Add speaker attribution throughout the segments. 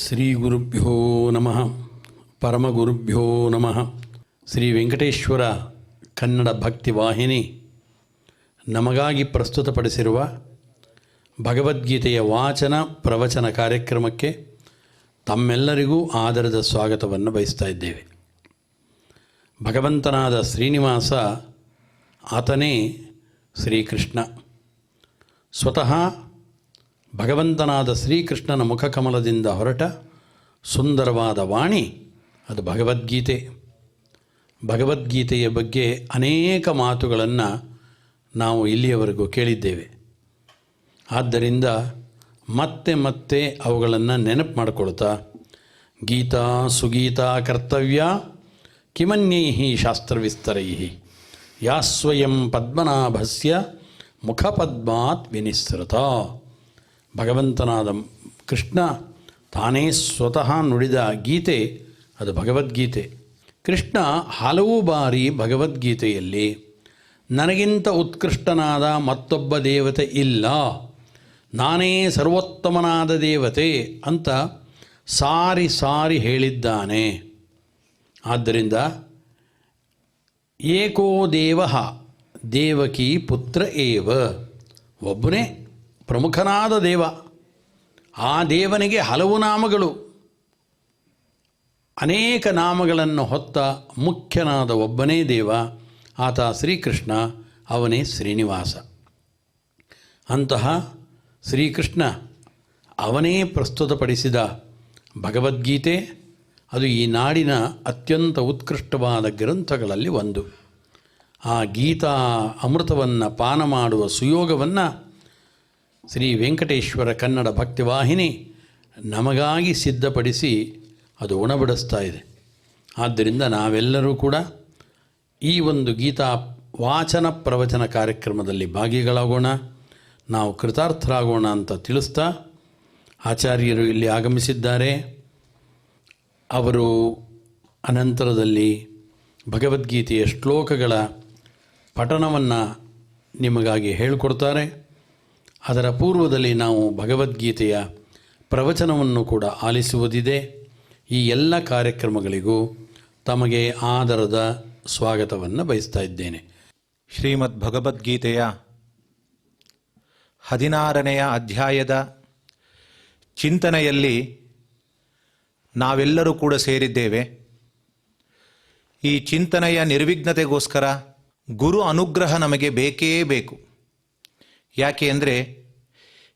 Speaker 1: ಶ್ರೀ ಗುರುಭ್ಯೋ ನಮಃ ಪರಮಗುರುಭ್ಯೋ ನಮಃ. ಶ್ರೀ ವೆಂಕಟೇಶ್ವರ ಕನ್ನಡ ಭಕ್ತಿ ವಾಹಿನಿ ನಮಗಾಗಿ ಪ್ರಸ್ತುತಪಡಿಸಿರುವ ಭಗವದ್ಗೀತೆಯ ವಾಚನ ಪ್ರವಚನ ಕಾರ್ಯಕ್ರಮಕ್ಕೆ ತಮ್ಮೆಲ್ಲರಿಗೂ ಆದರದ ಸ್ವಾಗತವನ್ನು ಬಯಸ್ತಾ ಇದ್ದೇವೆ. ಭಗವಂತನಾದ ಶ್ರೀನಿವಾಸ ಆತನೇ ಶ್ರೀಕೃಷ್ಣ. ಸ್ವತಃ ಭಗವಂತನಾದ ಶ್ರೀಕೃಷ್ಣನ ಮುಖಕಮಲದಿಂದ ಹೊರಟ ಸುಂದರವಾದ ವಾಣಿ ಅದು ಭಗವದ್ಗೀತೆ. ಭಗವದ್ಗೀತೆಯ ಬಗ್ಗೆ ಅನೇಕ ಮಾತುಗಳನ್ನು ನಾವು ಇಲ್ಲಿಯವರೆಗೂ ಕೇಳಿದ್ದೇವೆ. ಆದ್ದರಿಂದ ಮತ್ತೆ ಮತ್ತೆ ಅವುಗಳನ್ನು ನೆನಪು ಮಾಡಿಕೊಳ್ತಾ ಗೀತಾ ಸುಗೀತಾ ಕರ್ತವ್ಯ ಕಿಮನ್ಯೈ ಶಾಸ್ತ್ರವಿಸ್ತರೈ ಯಾ ಸ್ವಯಂ ಪದ್ಮನಾಭಸ್ಯ ಮುಖಪದ್ಮಾತ್ ವಿನಿಸೃತ. ಭಗವಂತನಾದ ಕೃಷ್ಣ ತಾನೇ ಸ್ವತಃ ನುಡಿದ ಗೀತೆ ಅದು ಭಗವದ್ಗೀತೆ. ಕೃಷ್ಣ ಹಲವು ಬಾರಿ ಭಗವದ್ಗೀತೆಯಲ್ಲಿ ನನಗಿಂತ ಉತ್ಕೃಷ್ಟನಾದ ಮತ್ತೊಬ್ಬ ದೇವತೆ ಇಲ್ಲ, ನಾನೇ ಸರ್ವೋತ್ತಮನಾದ ದೇವತೆ ಅಂತ ಸಾರಿ ಸಾರಿ ಹೇಳಿದ್ದಾನೆ. ಆದ್ದರಿಂದ ಏಕೋ ದೇವ ದೇವಕಿ ಪುತ್ರ ಏವ, ಒಬ್ಬನೇ ಪ್ರಮುಖನಾದ ದೇವ. ಆ ದೇವನಿಗೆ ಹಲವು ನಾಮಗಳು, ಅನೇಕ ನಾಮಗಳನ್ನು ಹೊತ್ತ ಮುಖ್ಯನಾದ ಒಬ್ಬನೇ ದೇವ, ಆತ ಶ್ರೀಕೃಷ್ಣ, ಅವನೇ ಶ್ರೀನಿವಾಸ. ಅಂತಹ ಶ್ರೀಕೃಷ್ಣ ಅವನೇ ಪ್ರಸ್ತುತಪಡಿಸಿದ ಭಗವದ್ಗೀತೆ ಅದು ಈ ನಾಡಿನ ಅತ್ಯಂತ ಉತ್ಕೃಷ್ಟವಾದ ಗ್ರಂಥಗಳಲ್ಲಿ ಒಂದು. ಆ ಗೀತಾ ಅಮೃತವನ್ನು ಪಾನ ಮಾಡುವ ಸುಯೋಗವನ್ನು ಶ್ರೀ ವೆಂಕಟೇಶ್ವರ ಕನ್ನಡ ಭಕ್ತಿವಾಹಿನಿ ನಮಗಾಗಿ ಸಿದ್ಧಪಡಿಸಿ ಅದು ಉಣಬಡಿಸ್ತಾ ಇದೆ. ಆದ್ದರಿಂದ ನಾವೆಲ್ಲರೂ ಕೂಡ ಈ ಒಂದು ಗೀತಾ ವಾಚನ ಪ್ರವಚನ ಕಾರ್ಯಕ್ರಮದಲ್ಲಿ ಭಾಗಿಗಳಾಗೋಣ, ನಾವು ಕೃತಾರ್ಥರಾಗೋಣ ಅಂತ ತಿಳಿಸ್ತಾ ಆಚಾರ್ಯರು ಇಲ್ಲಿ ಆಗಮಿಸಿದ್ದಾರೆ. ಅವರು ಅನಂತರದಲ್ಲಿ ಭಗವದ್ಗೀತೆಯ ಶ್ಲೋಕಗಳ ಪಠಣವನ್ನು ನಿಮಗಾಗಿ ಹೇಳಿಕೊಡ್ತಾರೆ. ಅದರ ಪೂರ್ವದಲ್ಲಿ ನಾವು ಭಗವದ್ಗೀತೆಯ ಪ್ರವಚನವನ್ನು ಕೂಡ ಆಲಿಸುವುದಿದೆ. ಈ ಎಲ್ಲ ಕಾರ್ಯಕ್ರಮಗಳಿಗೂ ತಮಗೆ ಆದರದ ಸ್ವಾಗತವನ್ನು ಬಯಸ್ತಾ ಇದ್ದೇನೆ.
Speaker 2: ಶ್ರೀಮದ್ ಭಗವದ್ಗೀತೆಯ 16ನೆಯ ಅಧ್ಯಾಯದ ಚಿಂತನೆಯಲ್ಲಿ ನಾವೆಲ್ಲರೂ ಕೂಡ ಸೇರಿದ್ದೇವೆ. ಈ ಚಿಂತನೆಯ ನಿರ್ವಿಘ್ನತೆಗೋಸ್ಕರ ಗುರು ಅನುಗ್ರಹ ನಮಗೆ ಬೇಕೇ ಬೇಕು. ಯಾಕೆ ಅಂದರೆ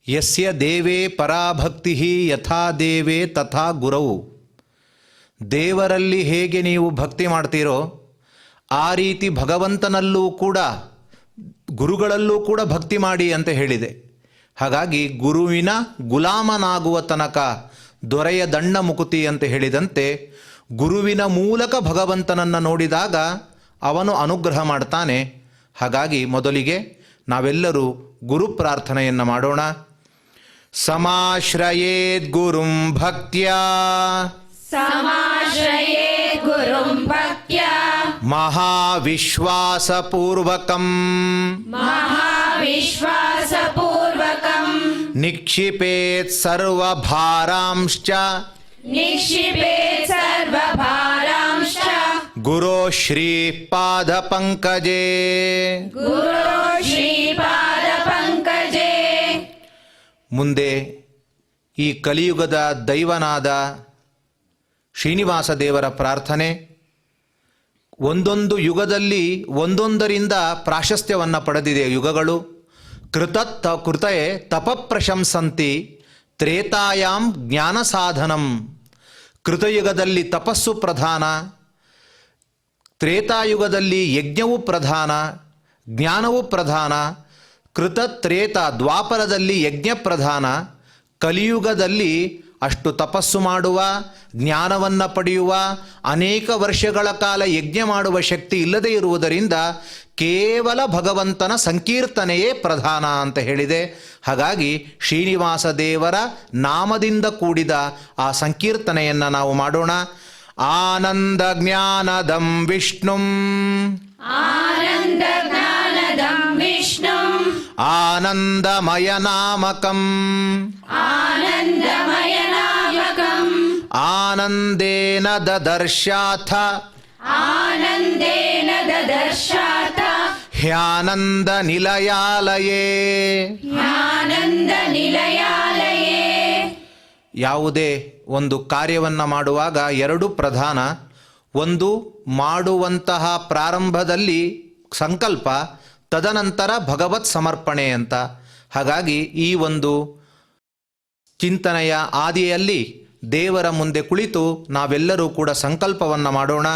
Speaker 2: ಯಸ್ಯ ದೇವೇ ಪರಾಭಕ್ತಿ ಯಥಾ ದೇವೇ ತಥಾ ಗುರವು. ದೇವರಲ್ಲಿ ಹೇಗೆ ನೀವು ಭಕ್ತಿ ಮಾಡ್ತೀರೋ ಆ ರೀತಿ ಭಗವಂತನಲ್ಲೂ ಕೂಡ ಗುರುಗಳಲ್ಲೂ ಕೂಡ ಭಕ್ತಿ ಮಾಡಿ ಅಂತ ಹೇಳಿದೆ. ಹಾಗಾಗಿ ಗುರುವಿನ ಗುಲಾಮನಾಗುವ ತನಕ ದೊರೆಯ ದಂಡ ಮುಕುತಿ ಅಂತ ಹೇಳಿದಂತೆ ಗುರುವಿನ ಮೂಲಕ ಭಗವಂತನನ್ನು ನೋಡಿದಾಗ ಅವನು ಅನುಗ್ರಹ ಮಾಡ್ತಾನೆ. ಹಾಗಾಗಿ ಮೊದಲಿಗೆ ನಾವೆಲ್ಲರೂ ಗುರು ಪ್ರಾರ್ಥನೆಯನ್ನು ಮಾಡೋಣ. ಸಮಾಶ್ರಯೇದ್ ಗುರುಂ ಭಕ್ತ್ಯಾ
Speaker 3: ಸಮಾಶ್ರಯೇದ್ ಗುರುಂ ಭಕ್ತ್ಯಾ
Speaker 2: ಮಹಾವಿಶ್ವಾಸಪೂರ್ವಕಂ
Speaker 3: ಮಹಾವಿಶ್ವಾಸಪೂರ್ವಕಂ
Speaker 2: ನಿಕ್ಷಿಪೇತ್ ಸರ್ವಭಾರಾಂಶ್ಚ
Speaker 3: ನಿಕ್ಷಿಪೇತ್ ಸರ್ವಭಾರಾಂಶ್ಚ
Speaker 2: ಗುರೋ ಶ್ರೀ ಪಾದ ಪಂಕಜೇ
Speaker 3: ಗುರು ಶ್ರೀಪಾದ ಪಂಕಜೇ.
Speaker 2: ಮುಂದೆ ಈ ಕಲಿಯುಗದ ದೈವನಾದ ಶ್ರೀನಿವಾಸ ದೇವರ ಪ್ರಾರ್ಥನೆ. ಒಂದೊಂದು ಯುಗದಲ್ಲಿ ಒಂದೊಂದರಿಂದ ಪ್ರಾಶಸ್ತ್ಯವನ್ನು ಪಡೆದಿದೆ ಯುಗಗಳು. ಕೃತೇ ತಪಪ್ರಶಂಸಂತಿ ತ್ರೇತಾಯಾಮ್ ಜ್ಞಾನ ಸಾಧನಂ. ಕೃತಯುಗದಲ್ಲಿ ತಪಸ್ಸು ಪ್ರಧಾನ, ತ್ರೇತಾಯುಗದಲ್ಲಿ ಯಜ್ಞವು ಪ್ರಧಾನ, ಜ್ಞಾನವು ಪ್ರಧಾನ. ತ್ರೇತ ದ್ವಾಪರದಲ್ಲಿ ಯಜ್ಞ ಪ್ರಧಾನ, ಕಲಿಯುಗದಲ್ಲಿ ಅಷ್ಟು ತಪಸ್ಸು ಮಾಡುವ, ಜ್ಞಾನವನ್ನು ಪಡೆಯುವ, ಅನೇಕ ವರ್ಷಗಳ ಕಾಲ ಯಜ್ಞ ಮಾಡುವ ಶಕ್ತಿ ಇಲ್ಲದೇ ಇರುವುದರಿಂದ ಕೇವಲ ಭಗವಂತನ ಸಂಕೀರ್ತನೆಯೇ ಪ್ರಧಾನ ಅಂತ ಹೇಳಿದೆ. ಹಾಗಾಗಿ ಶ್ರೀನಿವಾಸ ದೇವರ ನಾಮದಿಂದ ಕೂಡಿದ ಆ ಸಂಕೀರ್ತನೆಯನ್ನು ನಾವು ಮಾಡೋಣ. ಆನಂದ ಜ್ಞಾನದಂ ವಿಷ್ಣುಂ
Speaker 3: ಆನಂದ ಜ್ಞಾನದಂ ವಿಷ್ಣುಂ
Speaker 2: ಆನಂದಮಯ ನಾಮಕಂ
Speaker 3: ಆನಂದಮಯ ನಾಮಕಂ
Speaker 2: ಆನಂದೇನ ದದರ್ಶಾಥ
Speaker 3: ಆನಂದೇನ ದದರ್ಶಾಥ
Speaker 2: ಹ್ಯಾನಂದ ನಿಲಯಾಲಯೇ.
Speaker 3: ಆನಂದ ನಿಲಯಾಲಯೇ.
Speaker 2: ಯಾವುದೇ ಒಂದು ಕಾರ್ಯವನ್ನು ಮಾಡುವಾಗ ಎರಡು ಪ್ರಧಾನ. ಒಂದು ಮಾಡುವಂತಹ ಪ್ರಾರಂಭದಲ್ಲಿ ಸಂಕಲ್ಪ, ತದನಂತರ ಭಗವತ್ ಸಮರ್ಪಣೆ ಅಂತ. ಹಾಗಾಗಿ ಈ ಒಂದು ಚಿಂತನೆಯ ಆದಿಯಲ್ಲಿ ದೇವರ ಮುಂದೆ ಕುಳಿತು ನಾವೆಲ್ಲರೂ ಕೂಡ ಸಂಕಲ್ಪವನ್ನು ಮಾಡೋಣ.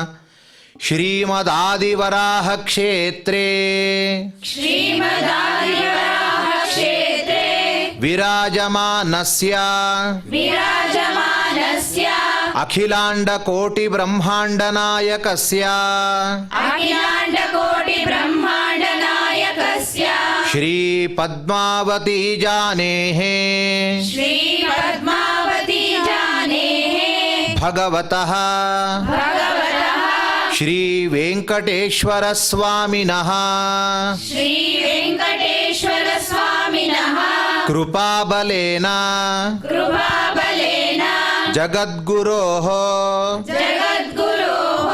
Speaker 2: ಶ್ರೀಮದಾದಿವರಾಹ ಕ್ಷೇತ್ರೇ
Speaker 3: ಶ್ರೀಮದಾದಿವರಾಹ ಕ್ಷೇತ್ರೇ
Speaker 2: ವಿರಾಜಮಾನಸ್ಯ
Speaker 3: ವಿರಾಜಮಾನಸ್ಯ
Speaker 2: ಅಖಿಲಾಂಡ ಕೋಟಿ ಬ್ರಹ್ಮಾಂಡ ನಾಯಕಸ್ಯ
Speaker 3: ಅಖಿಲಾಂಡ ಕೋಟಿ ಬ್ರಹ್ಮಾಂಡ ನಾಯಕಸ್ಯ
Speaker 2: ಶ್ರೀ ಪದ್ಮಾವತಿ ಜಾನೇಃ
Speaker 3: ಶ್ರೀ ಪದ್ಮಾವತಿ ಜಾನೇಃ
Speaker 2: ಭಗವತಃ
Speaker 3: ಭಗವತಃ
Speaker 2: ಶ್ರೀ ವೆಂಕಟೇಶ್ವರ ಸ್ವಾಮಿನಃ
Speaker 3: ಶ್ರೀ ವೆಂಕಟೇಶ್ವರ ಸ್ವಾಮಿನಃ
Speaker 2: ಕೃಪಾಬಲೇನ
Speaker 3: ಕೃಪಾಬಲೇನ
Speaker 2: ಜಗದ್ಗುರೋಃ
Speaker 3: ಜಗದ್ಗುರೋಃ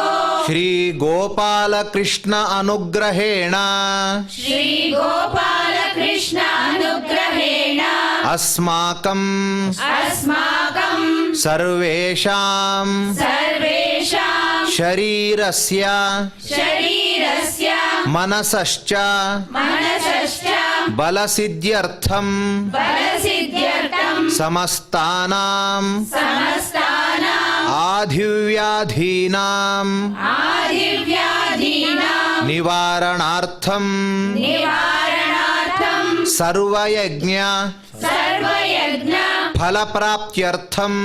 Speaker 2: ಶ್ರೀ ಗೋಪಾಲಕೃಷ್ಣ ಅನುಗ್ರಹೇಣ
Speaker 3: ಶ್ರೀ ಗೋಪಾಲಕೃಷ್ಣ ಅನುಗ್ರಹೇಣ
Speaker 2: ಅಸ್ಮಾಕಂ
Speaker 3: ಅಸ್ಮಾಕಂ
Speaker 2: ಸರ್ವೇಷಾಂ
Speaker 3: ಸರ್ವೇಷಾಂ
Speaker 2: ಶರೀರಸ್ಯ
Speaker 3: ಶರೀರಸ್ಯ
Speaker 2: ಮನಸಶ್ಚ
Speaker 3: ಮನಸಶ್ಚ
Speaker 2: ಬಲಸಿದ್ಧ್ಯರ್ಥಂ
Speaker 3: ಬಲಸಿದ್ಧ್ಯರ್ಥಂ
Speaker 2: ಸಮಸ್ತಾನಾಂ
Speaker 3: ಸಮಸ್ತಾನಾಂ
Speaker 2: ಆಧಿವ್ಯಾಧೀನಾಂ
Speaker 3: ಆದಿವ್ಯಾಧೀನಾಂ
Speaker 2: ನಿವಾರಣಾರ್ಥಂ
Speaker 3: ನಿವಾರಣಾರ್ಥಂ
Speaker 2: ಸರ್ವಯಜ್ಞ
Speaker 3: ಸರ್ವಯಜ್ಞ
Speaker 2: ಫಲಪ್ರಾಪ್ತ್ಯರ್ಥಂ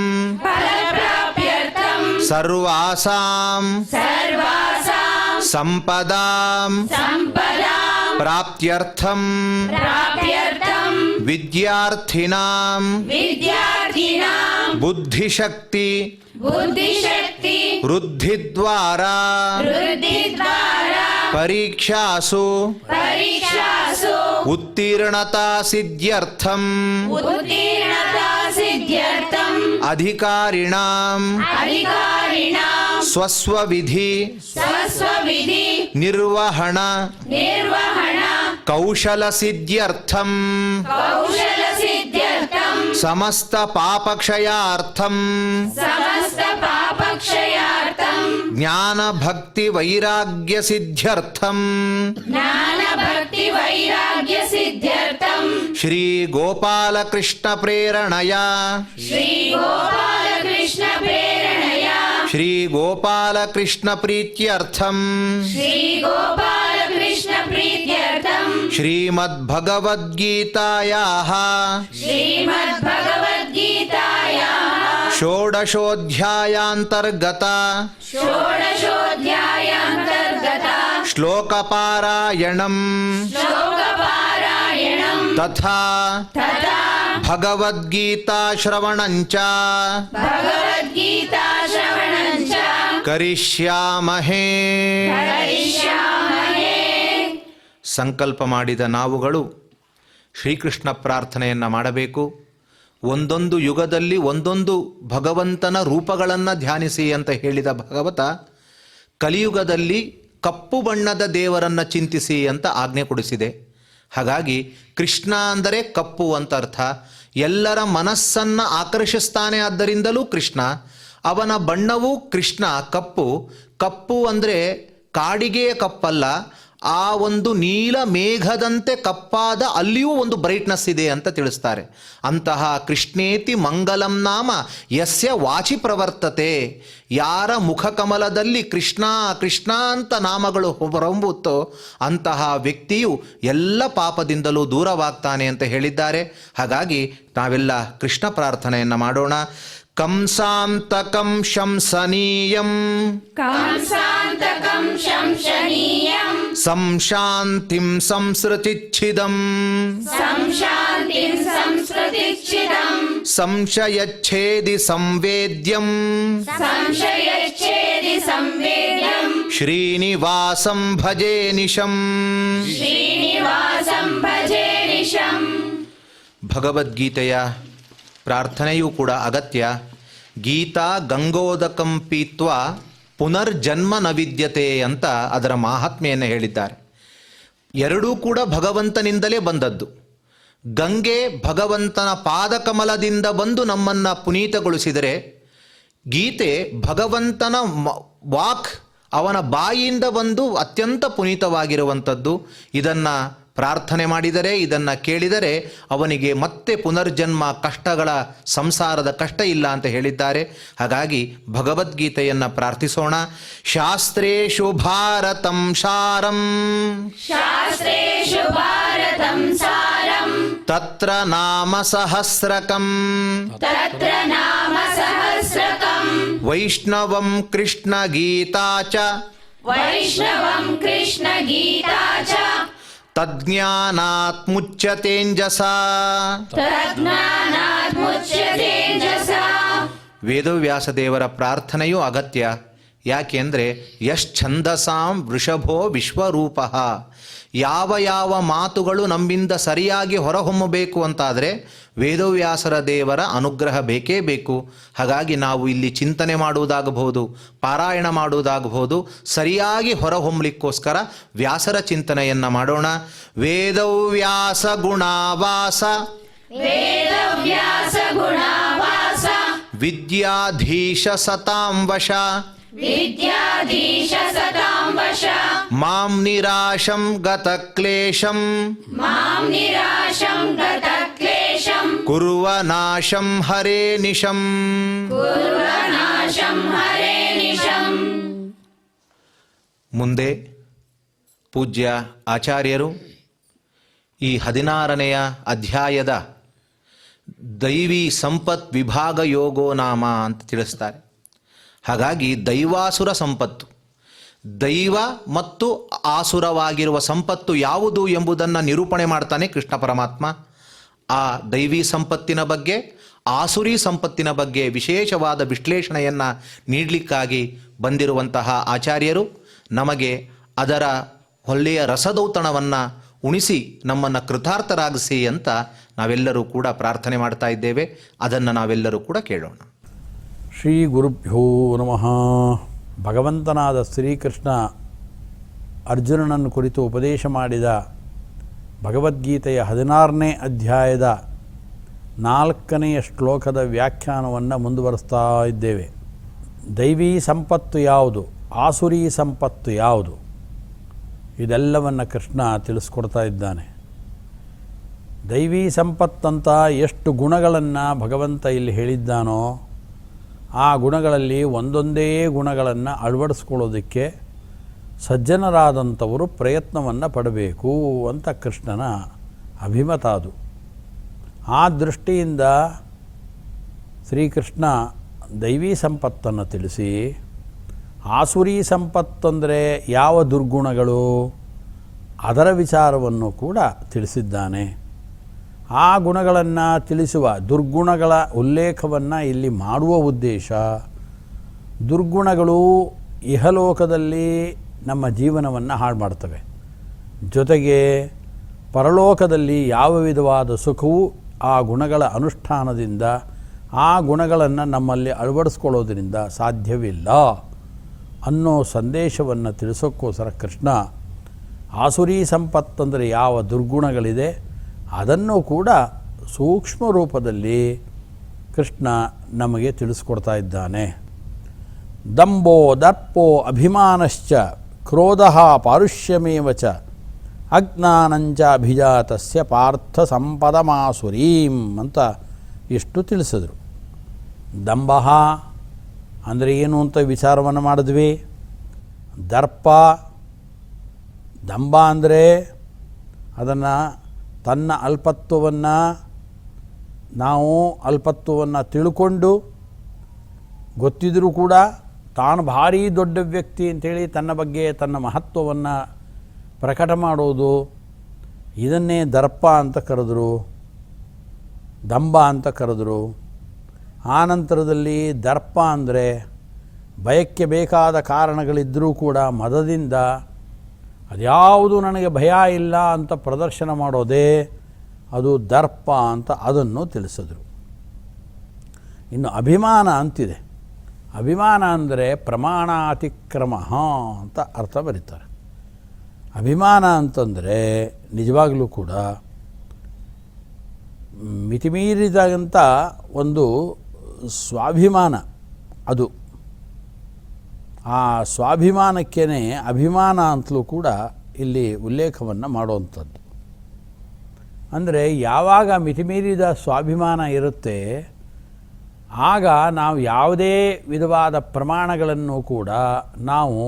Speaker 3: ಫಲಪ್ರಾಪ್ತ್ಯರ್ಥಂ
Speaker 2: ಸರ್ವಾಸಾಂ
Speaker 3: ಸರ್ವಾಸಾಂ
Speaker 2: ಸಂಪದಾಂ
Speaker 3: ಸಂಪದಾಂ
Speaker 2: ಪ್ರಾಪ್ತ್ಯರ್ಥಂ
Speaker 3: ಪ್ರಾಪ್ತ್ಯರ್ಥಂ
Speaker 2: ವಿದ್ಯಾರ್ಥಿನಾಂ
Speaker 3: ವಿದ್ಯಾರ್ಥಿನಾಂ
Speaker 2: ಬುದ್ಧಿಶಕ್ತಿ
Speaker 3: ಬುದ್ಧಿಶಕ್ತಿ
Speaker 2: ವೃದ್ಧಿದ್ವಾರ
Speaker 3: ವೃದ್ಧಿದ್ವಾರ
Speaker 2: ಪರೀಕ್ಷಾಸು
Speaker 3: ಪರೀಕ್ಷಾಸು
Speaker 2: ಉತ್ತೀರ್ಣತಾ ಸಿದ್ಧ್ಯರ್ಥಂ
Speaker 3: ಉತ್ತೀರ್ಣತಾ ಸಿದ್ಧ್ಯರ್ಥಂ
Speaker 2: ಅಧಿಕಾರಿಣಾಂ
Speaker 3: ಅಧಿಕಾರಿಣಾಂ
Speaker 2: ಸ್ವಸ್ವವಿಧಿ
Speaker 3: ಸ್ವಸ್ವವಿಧಿ
Speaker 2: ನಿರ್ವಹಣ
Speaker 3: ನಿರ್ವಹಣ
Speaker 2: ಕೌಶಲ ಸಿದ್ಧ್ಯರ್ಥಂ
Speaker 3: ಕೌಶಲ ಸಿದ್ಧ್ಯರ್ಥಂ
Speaker 2: ಸಮಸ್ತ ಪಾಪಕ್ಷಯಾರ್ಥಂ
Speaker 3: ಸಮಸ್ತ ಪಾಪಕ್ಷಯಾರ್ಥಂ
Speaker 2: ಜ್ಞಾನ ಭಕ್ತಿ ವೈರಾಗ್ಯ ಸಿದ್ಧ್ಯರ್ಥಂ
Speaker 3: ಜ್ಞಾನ ಭಕ್ತಿ ವೈರಾಗ್ಯ ಸಿದ್ಧ್ಯರ್ಥಂ
Speaker 2: ಶ್ರೀ ಗೋಪಾಲಕೃಷ್ಣ ಪ್ರೇರಣಯ
Speaker 3: ಶ್ರೀ ಗೋಪಾಲಕೃಷ್ಣ ಪ್ರೇರಣಯ
Speaker 2: ಶ್ರೀ ಗೋಪಾಲಕೃಷ್ಣ ಪ್ರೀತ್ಯರ್ಥಂ
Speaker 3: ಶ್ರೀ ಗೋಪಾಲಕೃಷ್ಣ ಪ್ರೀತ್ಯರ್ಥಂ
Speaker 2: ಶ್ರೀಮದ್ಭಗವದ್ಗೀತಾಯಾಃ
Speaker 3: ಶ್ರೀಮದ್ಭಗವದ್ಗೀತಾಯಾಃ
Speaker 2: ಷೋಡಶೋಧ್ಯಾಯಾಂತರ್ಗತ
Speaker 3: ಷೋಡಶೋಧ್ಯಾಯಾಂತರ್ಗತ
Speaker 2: ಶ್ಲೋಕಪಾರಾಯಣಂ
Speaker 3: ಶ್ಲೋಕಪಾರಾಯಣಂ
Speaker 2: ತಥಾ
Speaker 3: ತಥಾ
Speaker 2: ಭಗವದ್ಗೀತಾ ಶ್ರವಣಂಚ
Speaker 3: ಭಗವದ್ಗೀತಾ ಶ್ರವಣಂಚ
Speaker 2: ಕರಿಷ್ಯಾಮಹೇ.
Speaker 3: ಕರಿಷ್ಯಾಮಹೇ.
Speaker 2: ಸಂಕಲ್ಪ ಮಾಡಿದ ನಾವುಗಳು ಶ್ರೀಕೃಷ್ಣ ಪ್ರಾರ್ಥನೆಯನ್ನು ಮಾಡಬೇಕು. ಒಂದೊಂದು ಯುಗದಲ್ಲಿ ಒಂದೊಂದು ಭಗವಂತನ ರೂಪಗಳನ್ನು ಧ್ಯಾನಿಸಿ ಅಂತ ಹೇಳಿದ ಭಗವತ ಕಲಿಯುಗದಲ್ಲಿ ಕಪ್ಪು ಬಣ್ಣದ ದೇವರನ್ನು ಚಿಂತಿಸಿ ಅಂತ ಆಜ್ಞೆ ಕೊಡಿಸಿದೆ. ಹಾಗಾಗಿ ಕೃಷ್ಣ ಅಂದರೆ ಕಪ್ಪು ಅಂತ ಅರ್ಥ. ಎಲ್ಲರ ಮನಸ್ಸನ್ನು ಆಕರ್ಷಿಸ್ತಾನೆ, ಆದ್ದರಿಂದಲೂ ಕೃಷ್ಣ. ಅವನ ಬಣ್ಣವೂ ಕೃಷ್ಣ ಕಪ್ಪು. ಕಪ್ಪು ಅಂದರೆ ಕಾಡಿಗೆಯ ಕಪ್ಪಲ್ಲ, ಆ ಒಂದು ನೀಲ ಮೇಘದಂತೆ ಕಪ್ಪಾದ ಅಲ್ಲಿಯೂ ಒಂದು ಬ್ರೈಟ್ನೆಸ್ ಇದೆ ಅಂತ ತಿಳಿಸ್ತಾರೆ. ಅಂತಹ ಕೃಷ್ಣೇತಿ ಮಂಗಲಂ ನಾಮ ಯಸ್ಯ ವಾಚಿ ಪ್ರವರ್ತತೆ. ಯಾರ ಮುಖಕಮಲದಲ್ಲಿ ಕೃಷ್ಣ ಕೃಷ್ಣ ಅಂತ ನಾಮಗಳು ಹೊರಹೊಮ್ಮುತ್ತೋ ಅಂತಹ ವ್ಯಕ್ತಿಯು ಎಲ್ಲ ಪಾಪದಿಂದಲೂ ದೂರವಾಗ್ತಾನೆ ಅಂತ ಹೇಳಿದ್ದಾರೆ. ಹಾಗಾಗಿ ನಾವೆಲ್ಲ ಕೃಷ್ಣ ಪ್ರಾರ್ಥನೆಯನ್ನು ಮಾಡೋಣ. ಕಂಸಾಂತಕಂ ಶಂಸನೀಯಂ
Speaker 3: ಕಂಸಾಂತಕಂ ಶಂಸನೀಯಂ
Speaker 2: ಸಂಶಾಂತಿಂ ಸಂಸೃತಿಚ್ಛಿದಂ
Speaker 3: ಸಂಶಾಂತಿಂ ಸಂಸ್ಕೃತಿಚ್ಛಿದಂ
Speaker 2: ಸಂಶಯಚ್ಛೇದಿ ಸಂವೇದ್ಯಂ
Speaker 3: ಸಂಶಯಚ್ಛೇದಿ ಸಂವೇದ್ಯಂ
Speaker 2: ಶ್ರೀನಿವಾಸಂ ಭಜೆ ನಿಶಂ.
Speaker 3: ಶ್ರೀನಿವಾಸಂ ಭಜೆ ನಿಶಂ.
Speaker 2: ಭಗವದ್ಗೀತೆಯ ಪ್ರಾರ್ಥನೆಯೂ ಕೂಡ ಅಗತ್ಯ. ಗೀತಾ ಗಂಗೋದಕಂ ಪೀತ್ವ ಪುನರ್ಜನ್ಮ ನ ವಿದ್ಯತೆ ಅಂತ ಅದರ ಮಾಹಾತ್ಮೆಯನ್ನು ಹೇಳಿದ್ದಾರೆ. ಎರಡೂ ಕೂಡ ಭಗವಂತನಿಂದಲೇ ಬಂದದ್ದು. ಗಂಗೆ ಭಗವಂತನ ಪಾದಕಮಲದಿಂದ ಬಂದು ನಮ್ಮನ್ನು ಪುನೀತಗೊಳಿಸಿದರೆ, ಗೀತೆ ಭಗವಂತನ ವಾಕ್ ಅವನ ಬಾಯಿಯಿಂದ ಬಂದು ಅತ್ಯಂತ ಪುನೀತವಾಗಿರುವಂಥದ್ದು. ಇದನ್ನು ಪ್ರಾರ್ಥನೆ ಮಾಡಿದರೆ, ಇದನ್ನು ಕೇಳಿದರೆ ಅವನಿಗೆ ಮತ್ತೆ ಪುನರ್ಜನ್ಮ, ಕಷ್ಟಗಳ ಸಂಸಾರದ ಕಷ್ಟ ಇಲ್ಲ ಅಂತ ಹೇಳಿದ್ದಾರೆ. ಹಾಗಾಗಿ ಭಗವದ್ಗೀತೆಯನ್ನು ಪ್ರಾರ್ಥಿಸೋಣ. ಶಾಸ್ತ್ರೇಷು ಭಾರತಂ ಸಾರಂ,
Speaker 3: ಶಾಸ್ತ್ರೇಷು ಭಾರತಂ ಸಾರಂ,
Speaker 2: ತತ್ರ ನಾಮ ಸಹಸ್ರಕಂ,
Speaker 3: ತತ್ರ ನಾಮ ಸಹಸ್ರಕಂ,
Speaker 2: ವೈಷ್ಣವಂ ಕೃಷ್ಣ ಗೀತಾ ಚ,
Speaker 3: ವೈಷ್ಣವಂ ಕೃಷ್ಣ ಗೀತಾ ಚ,
Speaker 2: ತಜ್ಞಾನಾತ್ ಮುಚ್ಯತೇಂಜಸಾ.
Speaker 3: ತಜ್ಞಾನಾತ್ ಮುಚ್ಯತೇಂಜಸಾ.
Speaker 2: ವೇದವ್ಯಾಸ ದೇವರ ಪ್ರಾರ್ಥನೆಯೂ ಅಗತ್ಯ. ಯಾಕೆಂದರೆ ಯಶ್ಛಂದಸಾಂ ವೃಷಭೋ ವಿಶ್ವರೂಪ, ಯಾವ ಯಾವ ಮಾತುಗಳು ನಮ್ಮಿಂದ ಸರಿಯಾಗಿ ಹೊರಹೊಮ್ಮಬೇಕು ಅಂತಾದರೆ ವೇದವ್ಯಾಸರ ದೇವರ ಅನುಗ್ರಹ ಬೇಕೇ ಬೇಕು. ಹಾಗಾಗಿ ನಾವು ಇಲ್ಲಿ ಚಿಂತನೆ ಮಾಡುವುದಾಗಬಹುದು, ಪಾರಾಯಣ ಮಾಡುವುದಾಗಬಹುದು, ಸರಿಯಾಗಿ ಹೊರಹೊಮ್ಮಲಿಕ್ಕೋಸ್ಕರ ವ್ಯಾಸರ ಚಿಂತನೆಯನ್ನು ಮಾಡೋಣ. ವೇದವ್ಯಾಸ ಗುಣಾವಾಸ,
Speaker 3: ವೇದವ್ಯಾಸ ಗುಣಾವಾಸ,
Speaker 2: ವಿದ್ಯಾಧೀಶ ಸತಾಂ ವಶ,
Speaker 3: ವಿದ್ಯಾಧೀಶ ಸತಾಂ ವಶ,
Speaker 2: ಮಾಂ ನಿರಾಶಂ ಗತ ಕ್ಲೇಶಂ,
Speaker 3: ಮಾಂ ನಿರಾಶಂ ಗತ ಕ್ಲೇಶಂ,
Speaker 2: ಕುರ್ವ ನಾಶಂ ಹರೇ ನಿಶಂ.
Speaker 3: ಕುರ್ವ ನಾಶಂ ಹರೇ ನಿಶಂ.
Speaker 2: ಮುಂದೆ ಪೂಜ್ಯ ಆಚಾರ್ಯರು ಈ 16ನೆಯ ಅಧ್ಯಾಯದ ದೈವಿ ಸಂಪತ್ ವಿಭಾಗ ಯೋಗೋ ನಾಮ ಅಂತ ತಿಳಿಸ್ತಾರೆ. ಹಾಗಾಗಿ ದೈವಾಸುರ ಸಂಪತ್ತು, ದೈವ ಮತ್ತು ಆಸುರವಾಗಿರುವ ಸಂಪತ್ತು ಯಾವುದು ಎಂಬುದನ್ನು ನಿರೂಪಣೆ ಮಾಡ್ತಾನೆ ಕೃಷ್ಣ ಪರಮಾತ್ಮ. ಆ ದೈವಿ ಸಂಪತ್ತಿನ ಬಗ್ಗೆ, ಆಸುರಿ ಸಂಪತ್ತಿನ ಬಗ್ಗೆ ವಿಶೇಷವಾದ ವಿಶ್ಲೇಷಣೆಯನ್ನು ನೀಡಲಿಕ್ಕಾಗಿ ಬಂದಿರುವಂತಹ ಆಚಾರ್ಯರು ನಮಗೆ ಅದರ ಒಳ್ಳೆಯ ರಸದೌತಣವನ್ನು ಉಣಿಸಿ ನಮ್ಮನ್ನು ಕೃತಾರ್ಥರಾಗಿಸಿ ಅಂತ ನಾವೆಲ್ಲರೂ ಕೂಡ ಪ್ರಾರ್ಥನೆ ಮಾಡ್ತಾ ಇದ್ದೇವೆ. ಅದನ್ನು ನಾವೆಲ್ಲರೂ ಕೂಡ ಕೇಳೋಣ.
Speaker 1: ಶ್ರೀ ಗುರುಭ್ಯೋ ನಮಃ. ಭಗವಂತನಾದ ಶ್ರೀಕೃಷ್ಣ ಅರ್ಜುನನನ್ನು ಕುರಿತು ಉಪದೇಶ ಮಾಡಿದ ಭಗವದ್ಗೀತೆಯ 16ನೇ ಅಧ್ಯಾಯದ 4ನೆಯ ಶ್ಲೋಕದ ವ್ಯಾಖ್ಯಾನವನ್ನು ಮುಂದುವರಿಸ್ತಾ ಇದ್ದೇವೆ. ದೈವೀ ಸಂಪತ್ತು ಯಾವುದು, ಆಸುರಿ ಸಂಪತ್ತು ಯಾವುದು, ಇದೆಲ್ಲವನ್ನು ಕೃಷ್ಣ ತಿಳಿಸ್ಕೊಡ್ತಾ ಇದ್ದಾನೆ. ದೈವೀ ಸಂಪತ್ತಂತ ಎಷ್ಟು ಗುಣಗಳನ್ನು ಭಗವಂತ ಇಲ್ಲಿ ಹೇಳಿದ್ದಾನೋ ಆ ಗುಣಗಳಲ್ಲಿ ಒಂದೊಂದೇ ಗುಣಗಳನ್ನು ಅಳವಡಿಸ್ಕೊಳ್ಳೋದಕ್ಕೆ ಸಜ್ಜನರಾದಂಥವರು ಪ್ರಯತ್ನವನ್ನು ಪಡಬೇಕು ಅಂತ ಕೃಷ್ಣನ ಅಭಿಮತ ಅದು. ಆ ದೃಷ್ಟಿಯಿಂದ ಶ್ರೀಕೃಷ್ಣ ದೈವೀ ಸಂಪತ್ತನ್ನು ತಿಳಿಸಿ, ಆಸುರಿ ಸಂಪತ್ತಂದರೆ ಯಾವ ದುರ್ಗುಣಗಳು ಅದರ ವಿಚಾರವನ್ನು ಕೂಡ ತಿಳಿಸಿದ್ದಾನೆ. ಆ ಗುಣಗಳನ್ನು ತಿಳಿಸುವ ದುರ್ಗುಣಗಳ ಉಲ್ಲೇಖವನ್ನು ಇಲ್ಲಿ ಮಾಡುವ ಉದ್ದೇಶ, ದುರ್ಗುಣಗಳು ಇಹಲೋಕದಲ್ಲಿ ನಮ್ಮ ಜೀವನವನ್ನು ಹಾಳು ಮಾಡ್ತವೆ, ಜೊತೆಗೆ ಪರಲೋಕದಲ್ಲಿ ಯಾವ ವಿಧವಾದ ಸುಖವೂ ಆ ಗುಣಗಳ ಅನುಷ್ಠಾನದಿಂದ, ಆ ಗುಣಗಳನ್ನು ನಮ್ಮಲ್ಲಿ ಅಳವಡಿಸ್ಕೊಳ್ಳೋದ್ರಿಂದ ಸಾಧ್ಯವಿಲ್ಲ ಅನ್ನೋ ಸಂದೇಶವನ್ನು ತಿಳಿಸೋಕ್ಕೋಸ್ಕರ ಕೃಷ್ಣ ಆಸುರಿ ಸಂಪತ್ತಂದರೆ ಯಾವ ದುರ್ಗುಣಗಳಿದೆ ಅದನ್ನು ಕೂಡ ಸೂಕ್ಷ್ಮ ರೂಪದಲ್ಲಿ ಕೃಷ್ಣ ನಮಗೆ ತಿಳಿಸ್ಕೊಡ್ತಾ ಇದ್ದಾನೆ. ದಂಭೋ ದರ್ಪೋ ಅಭಿಮಾನಶ್ಚ ಕ್ರೋಧ ಪಾರುಷ್ಯಮೇವ ಚ ಅಜ್ಞಾನಂಚ ಅಭಿಜಾತಸ್ಯ ಪಾರ್ಥ ಸಂಪದಮಾಸುರೀಂ ಅಂತ ಇಷ್ಟು ತಿಳಿಸಿದ್ರು. ದಂಭ ಅಂದರೆ ಏನು ಅಂತ ವಿಚಾರವನ್ನು ಮಾಡಿದ್ವಿ. ದಂಭ ಅಂದರೆ ಅದನ್ನು ತನ್ನ ಅಲ್ಪತ್ವವನ್ನು ನಾವು ಅಲ್ಪತ್ವವನ್ನು ತಿಳ್ಕೊಂಡು ಗೊತ್ತಿದ್ರೂ ಕೂಡ ತಾನು ಭಾರೀ ದೊಡ್ಡ ವ್ಯಕ್ತಿ ಅಂಥೇಳಿ ತನ್ನ ಬಗ್ಗೆ ತನ್ನ ಮಹತ್ವವನ್ನು ಪ್ರಕಟ ಮಾಡೋದು, ಇದನ್ನೇ ದರ್ಪ ಅಂತ ಕರೆದರು, ದಂಭ ಅಂತ ಕರೆದರು. ಆ ನಂತರದಲ್ಲಿ ದರ್ಪ ಅಂದರೆ ಭಯಕ್ಕೆ ಬೇಕಾದ ಕಾರಣಗಳಿದ್ದರೂ ಕೂಡ ಮದದಿಂದ ಅದ್ಯಾವುದು ನನಗೆ ಭಯ ಇಲ್ಲ ಅಂತ ಪ್ರದರ್ಶನ ಮಾಡೋದೇ ಅದು ದರ್ಪ ಅಂತ ಅದನ್ನು ತಿಳಿಸಿದ್ರು. ಇನ್ನು ಅಭಿಮಾನ ಅಂತಿದೆ. ಅಭಿಮಾನ ಅಂದರೆ ಪ್ರಮಾಣಾತಿಕ್ರಮ ಅಂತ ಅರ್ಥ ಬರೀತಾರೆ. ಅಭಿಮಾನ ಅಂತಂದರೆ ನಿಜವಾಗಲೂ ಕೂಡ ಮಿತಿಮೀರಿದಂಥ ಒಂದು ಸ್ವಾಭಿಮಾನ. ಅದು ಆ ಸ್ವಾಭಿಮಾನಕ್ಕೇ ಅಭಿಮಾನ ಅಂತಲೂ ಕೂಡ ಇಲ್ಲಿ ಉಲ್ಲೇಖವನ್ನು ಮಾಡುವಂಥದ್ದು. ಅಂದರೆ ಯಾವಾಗ ಮಿತಿಮೀರಿದ ಸ್ವಾಭಿಮಾನ ಇರುತ್ತೆ ಆಗ ನಾವು ಯಾವುದೇ ವಿಧವಾದ ಪ್ರಮಾಣಗಳನ್ನು ಕೂಡ ನಾವು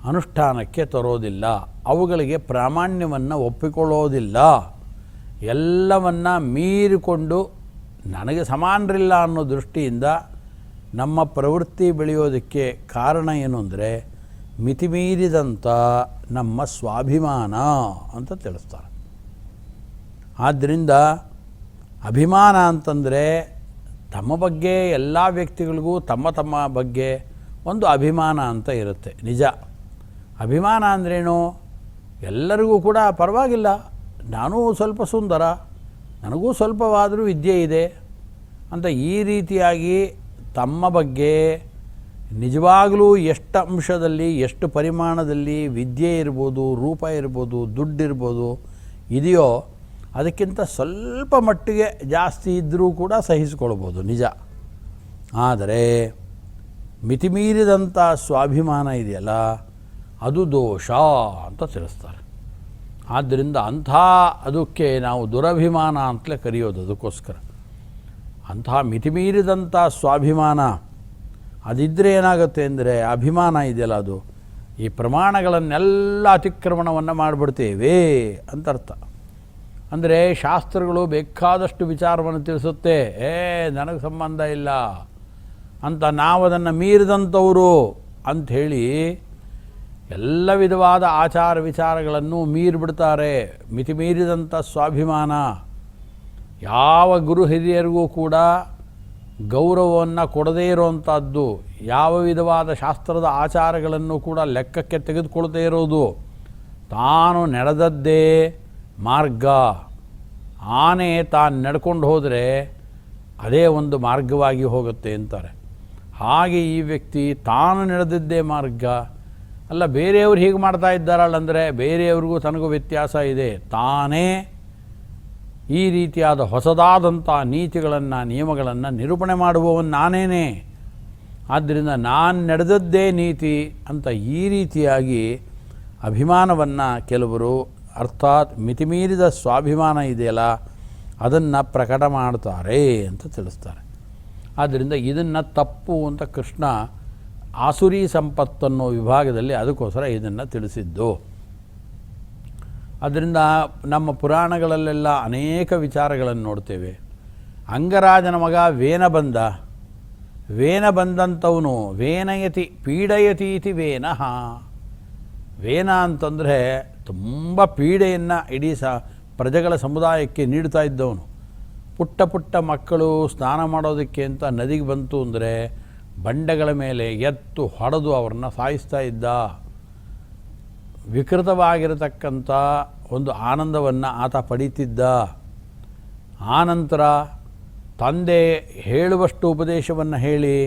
Speaker 1: ಅನುಷ್ಠಾನಕ್ಕೆ ತರೋದಿಲ್ಲ, ಅವುಗಳಿಗೆ ಪ್ರಾಮಾಣ್ಯವನ್ನು ಒಪ್ಪಿಕೊಳ್ಳೋದಿಲ್ಲ. ಎಲ್ಲವನ್ನು ಮೀರಿಕೊಂಡು ನನಗೆ ಸಮಾನರಿಲ್ಲ ಅನ್ನೋ ದೃಷ್ಟಿಯಿಂದ ನಮ್ಮ ಪ್ರವೃತ್ತಿ ಬೆಳೆಯೋದಕ್ಕೆ ಕಾರಣ ಏನು ಅಂದರೆ ಮಿತಿಮೀರಿದಂಥ ನಮ್ಮ ಸ್ವಾಭಿಮಾನ ಅಂತ ತಿಳಿಸ್ತಾರೆ. ಆದ್ದರಿಂದ ಅಭಿಮಾನ ಅಂತಂದರೆ ತಮ್ಮ ಬಗ್ಗೆ ಎಲ್ಲ ವ್ಯಕ್ತಿಗಳಿಗೂ ತಮ್ಮ ತಮ್ಮ ಬಗ್ಗೆ ಒಂದು ಅಭಿಮಾನ ಅಂತ ಇರುತ್ತೆ. ನಿಜ. ಅಭಿಮಾನ ಅಂದ್ರೇನು? ಎಲ್ಲರಿಗೂ ಕೂಡ ಪರವಾಗಿಲ್ಲ, ನಾನೂ ಸ್ವಲ್ಪ ಸುಂದರ, ನನಗೂ ಸ್ವಲ್ಪವಾದರೂ ವಿದ್ಯೆ ಇದೆ ಅಂತ ಈ ರೀತಿಯಾಗಿ ತಮ್ಮ ಬಗ್ಗೆ ನಿಜವಾಗಲೂ ಎಷ್ಟು ಅಂಶದಲ್ಲಿ ಎಷ್ಟು ಪರಿಮಾಣದಲ್ಲಿ ವಿದ್ಯೆ ಇರ್ಬೋದು, ರೂಪ ಇರ್ಬೋದು, ದುಡ್ಡಿರ್ಬೋದು ಇದೆಯೋ ಅದಕ್ಕಿಂತ ಸ್ವಲ್ಪ ಮಟ್ಟಿಗೆ ಜಾಸ್ತಿ ಇದ್ದರೂ ಕೂಡ ಸಹಿಸಿಕೊಳ್ಬೋದು, ನಿಜ. ಆದರೆ ಮಿತಿಮೀರಿದಂಥ ಸ್ವಾಭಿಮಾನ ಇದೆಯಲ್ಲ ಅದು ದೋಷ ಅಂತ ತಿಳಿಸ್ತಾರೆ. ಆದ್ದರಿಂದ ಅಂಥ ಅದಕ್ಕೆ ನಾವು ದುರಭಿಮಾನ ಅಂತಲೇ ಕರೆಯೋದು. ಅದಕ್ಕೋಸ್ಕರ ಅಂತಹ ಮಿತಿಮೀರಿದಂಥ ಸ್ವಾಭಿಮಾನ ಅದಿದ್ದರೆ ಏನಾಗುತ್ತೆ ಅಂದರೆ ಅಭಿಮಾನ ಇದೆಯಲ್ಲ ಅದು ಈ ಪ್ರಮಾಣಗಳನ್ನೆಲ್ಲ ಅತಿಕ್ರಮಣವನ್ನು ಮಾಡಿಬಿಡ್ತೇವೆ ಅಂತ ಅರ್ಥ. ಅಂದರೆ ಶಾಸ್ತ್ರಗಳು ಬೇಕಾದಷ್ಟು ವಿಚಾರವನ್ನು ತಿಳಿಸುತ್ತೆ, ನನಗೆ ಸಂಬಂಧ ಇಲ್ಲ ಅಂತ ನಾವು ಅದನ್ನು ಮೀರಿದಂಥವರು ಅಂಥೇಳಿ ಎಲ್ಲ ವಿಧವಾದ ಆಚಾರ ವಿಚಾರಗಳನ್ನು ಮೀರಿಬಿಡ್ತಾರೆ. ಮಿತಿಮೀರಿದಂಥ ಸ್ವಾಭಿಮಾನ. ಯಾವ ಗುರು ಹಿರಿಯರಿಗೂ ಕೂಡ ಗೌರವವನ್ನು ಕೊಡದೇ ಇರುವಂಥದ್ದು, ಯಾವ ವಿಧವಾದ ಶಾಸ್ತ್ರದ ಆಚಾರಗಳನ್ನು ಕೂಡ ಲೆಕ್ಕಕ್ಕೆ ತೆಗೆದುಕೊಳ್ತೇ ಇರೋದು, ತಾನು ನಡೆದದ್ದೇ ಮಾರ್ಗ. ಆನೆ ತಾನು ನಡ್ಕೊಂಡು ಹೋದರೆ ಅದೇ ಒಂದು ಮಾರ್ಗವಾಗಿ ಹೋಗುತ್ತೆ ಅಂತಾರೆ. ಹಾಗೆ ಈ ವ್ಯಕ್ತಿ ತಾನು ನಡೆದಿದ್ದೇ ಮಾರ್ಗ ಅಲ್ಲ, ಬೇರೆಯವರು ಹೀಗೆ ಮಾಡ್ತಾ ಇದ್ದಾರಲ್ಲಂದರೆ ಬೇರೆಯವ್ರಿಗೂ ತನಗೂ ವ್ಯತ್ಯಾಸ ಇದೆ. ತಾನೇ ಈ ರೀತಿಯಾದ ಹೊಸದಾದಂಥ ನೀತಿಗಳನ್ನು ನಿಯಮಗಳನ್ನು ನಿರೂಪಣೆ ಮಾಡುವವನು ನಾನೇನೇ. ಆದ್ದರಿಂದ ನಾನು ನಡೆದದ್ದೇ ನೀತಿ ಅಂತ ಈ ರೀತಿಯಾಗಿ ಅಭಿಮಾನವನ್ನು ಕೆಲವರು, ಅರ್ಥಾತ್ ಮಿತಿಮೀರಿದ ಸ್ವಾಭಿಮಾನ ಇದೆಯಲ್ಲ ಅದನ್ನು ಪ್ರಕಟ ಮಾಡ್ತಾರೆ ಅಂತ ತಿಳಿಸ್ತಾರೆ. ಆದ್ದರಿಂದ ಇದನ್ನು ತಪ್ಪು ಅಂತ ಕೃಷ್ಣ ಆಸುರಿ ಸಂಪತ್ತನ್ನೋ ವಿಭಾಗದಲ್ಲಿ ಅದಕ್ಕೋಸ್ಕರ ಇದನ್ನು ತಿಳಿಸಿದ್ದು. ಅದರಿಂದ ನಮ್ಮ ಪುರಾಣಗಳಲ್ಲೆಲ್ಲ ಅನೇಕ ವಿಚಾರಗಳನ್ನು ನೋಡ್ತೇವೆ. ಅಂಗರಾಜನ ಮಗ ವೇನ ಬಂದ, ವೇನ ಬಂದಂಥವನು ವೇನಯತಿ ಪೀಡಯತಿ ಇತಿ ವೇನಃ. ವೇನ ಅಂತಂದರೆ ತುಂಬ ಪೀಡೆಯನ್ನು ಇಡೀ ಪ್ರಜೆಗಳ ಸಮುದಾಯಕ್ಕೆ ನೀಡ್ತಾ ಇದ್ದವನು. ಪುಟ್ಟ ಪುಟ್ಟ ಮಕ್ಕಳು ಸ್ನಾನ ಮಾಡೋದಕ್ಕೆ ಅಂತ ನದಿಗೆ ಬಂತು ಅಂದರೆ ಬಂಡೆಗಳ ಮೇಲೆ ಎತ್ತು ಹೊಡೆದು ಅವ್ರನ್ನ ಸಾಯಿಸ್ತಾ ಇದ್ದ. ವಿಕೃತವಾಗಿರತಕ್ಕಂಥ ಒಂದು ಆನಂದವನ್ನು ಆತ ಪಡೀತಿದ್ದ. ಆನಂತರ ತಂದೆ ಹೇಳುವಷ್ಟು ಉಪದೇಶವನ್ನು ಹೇಳಿ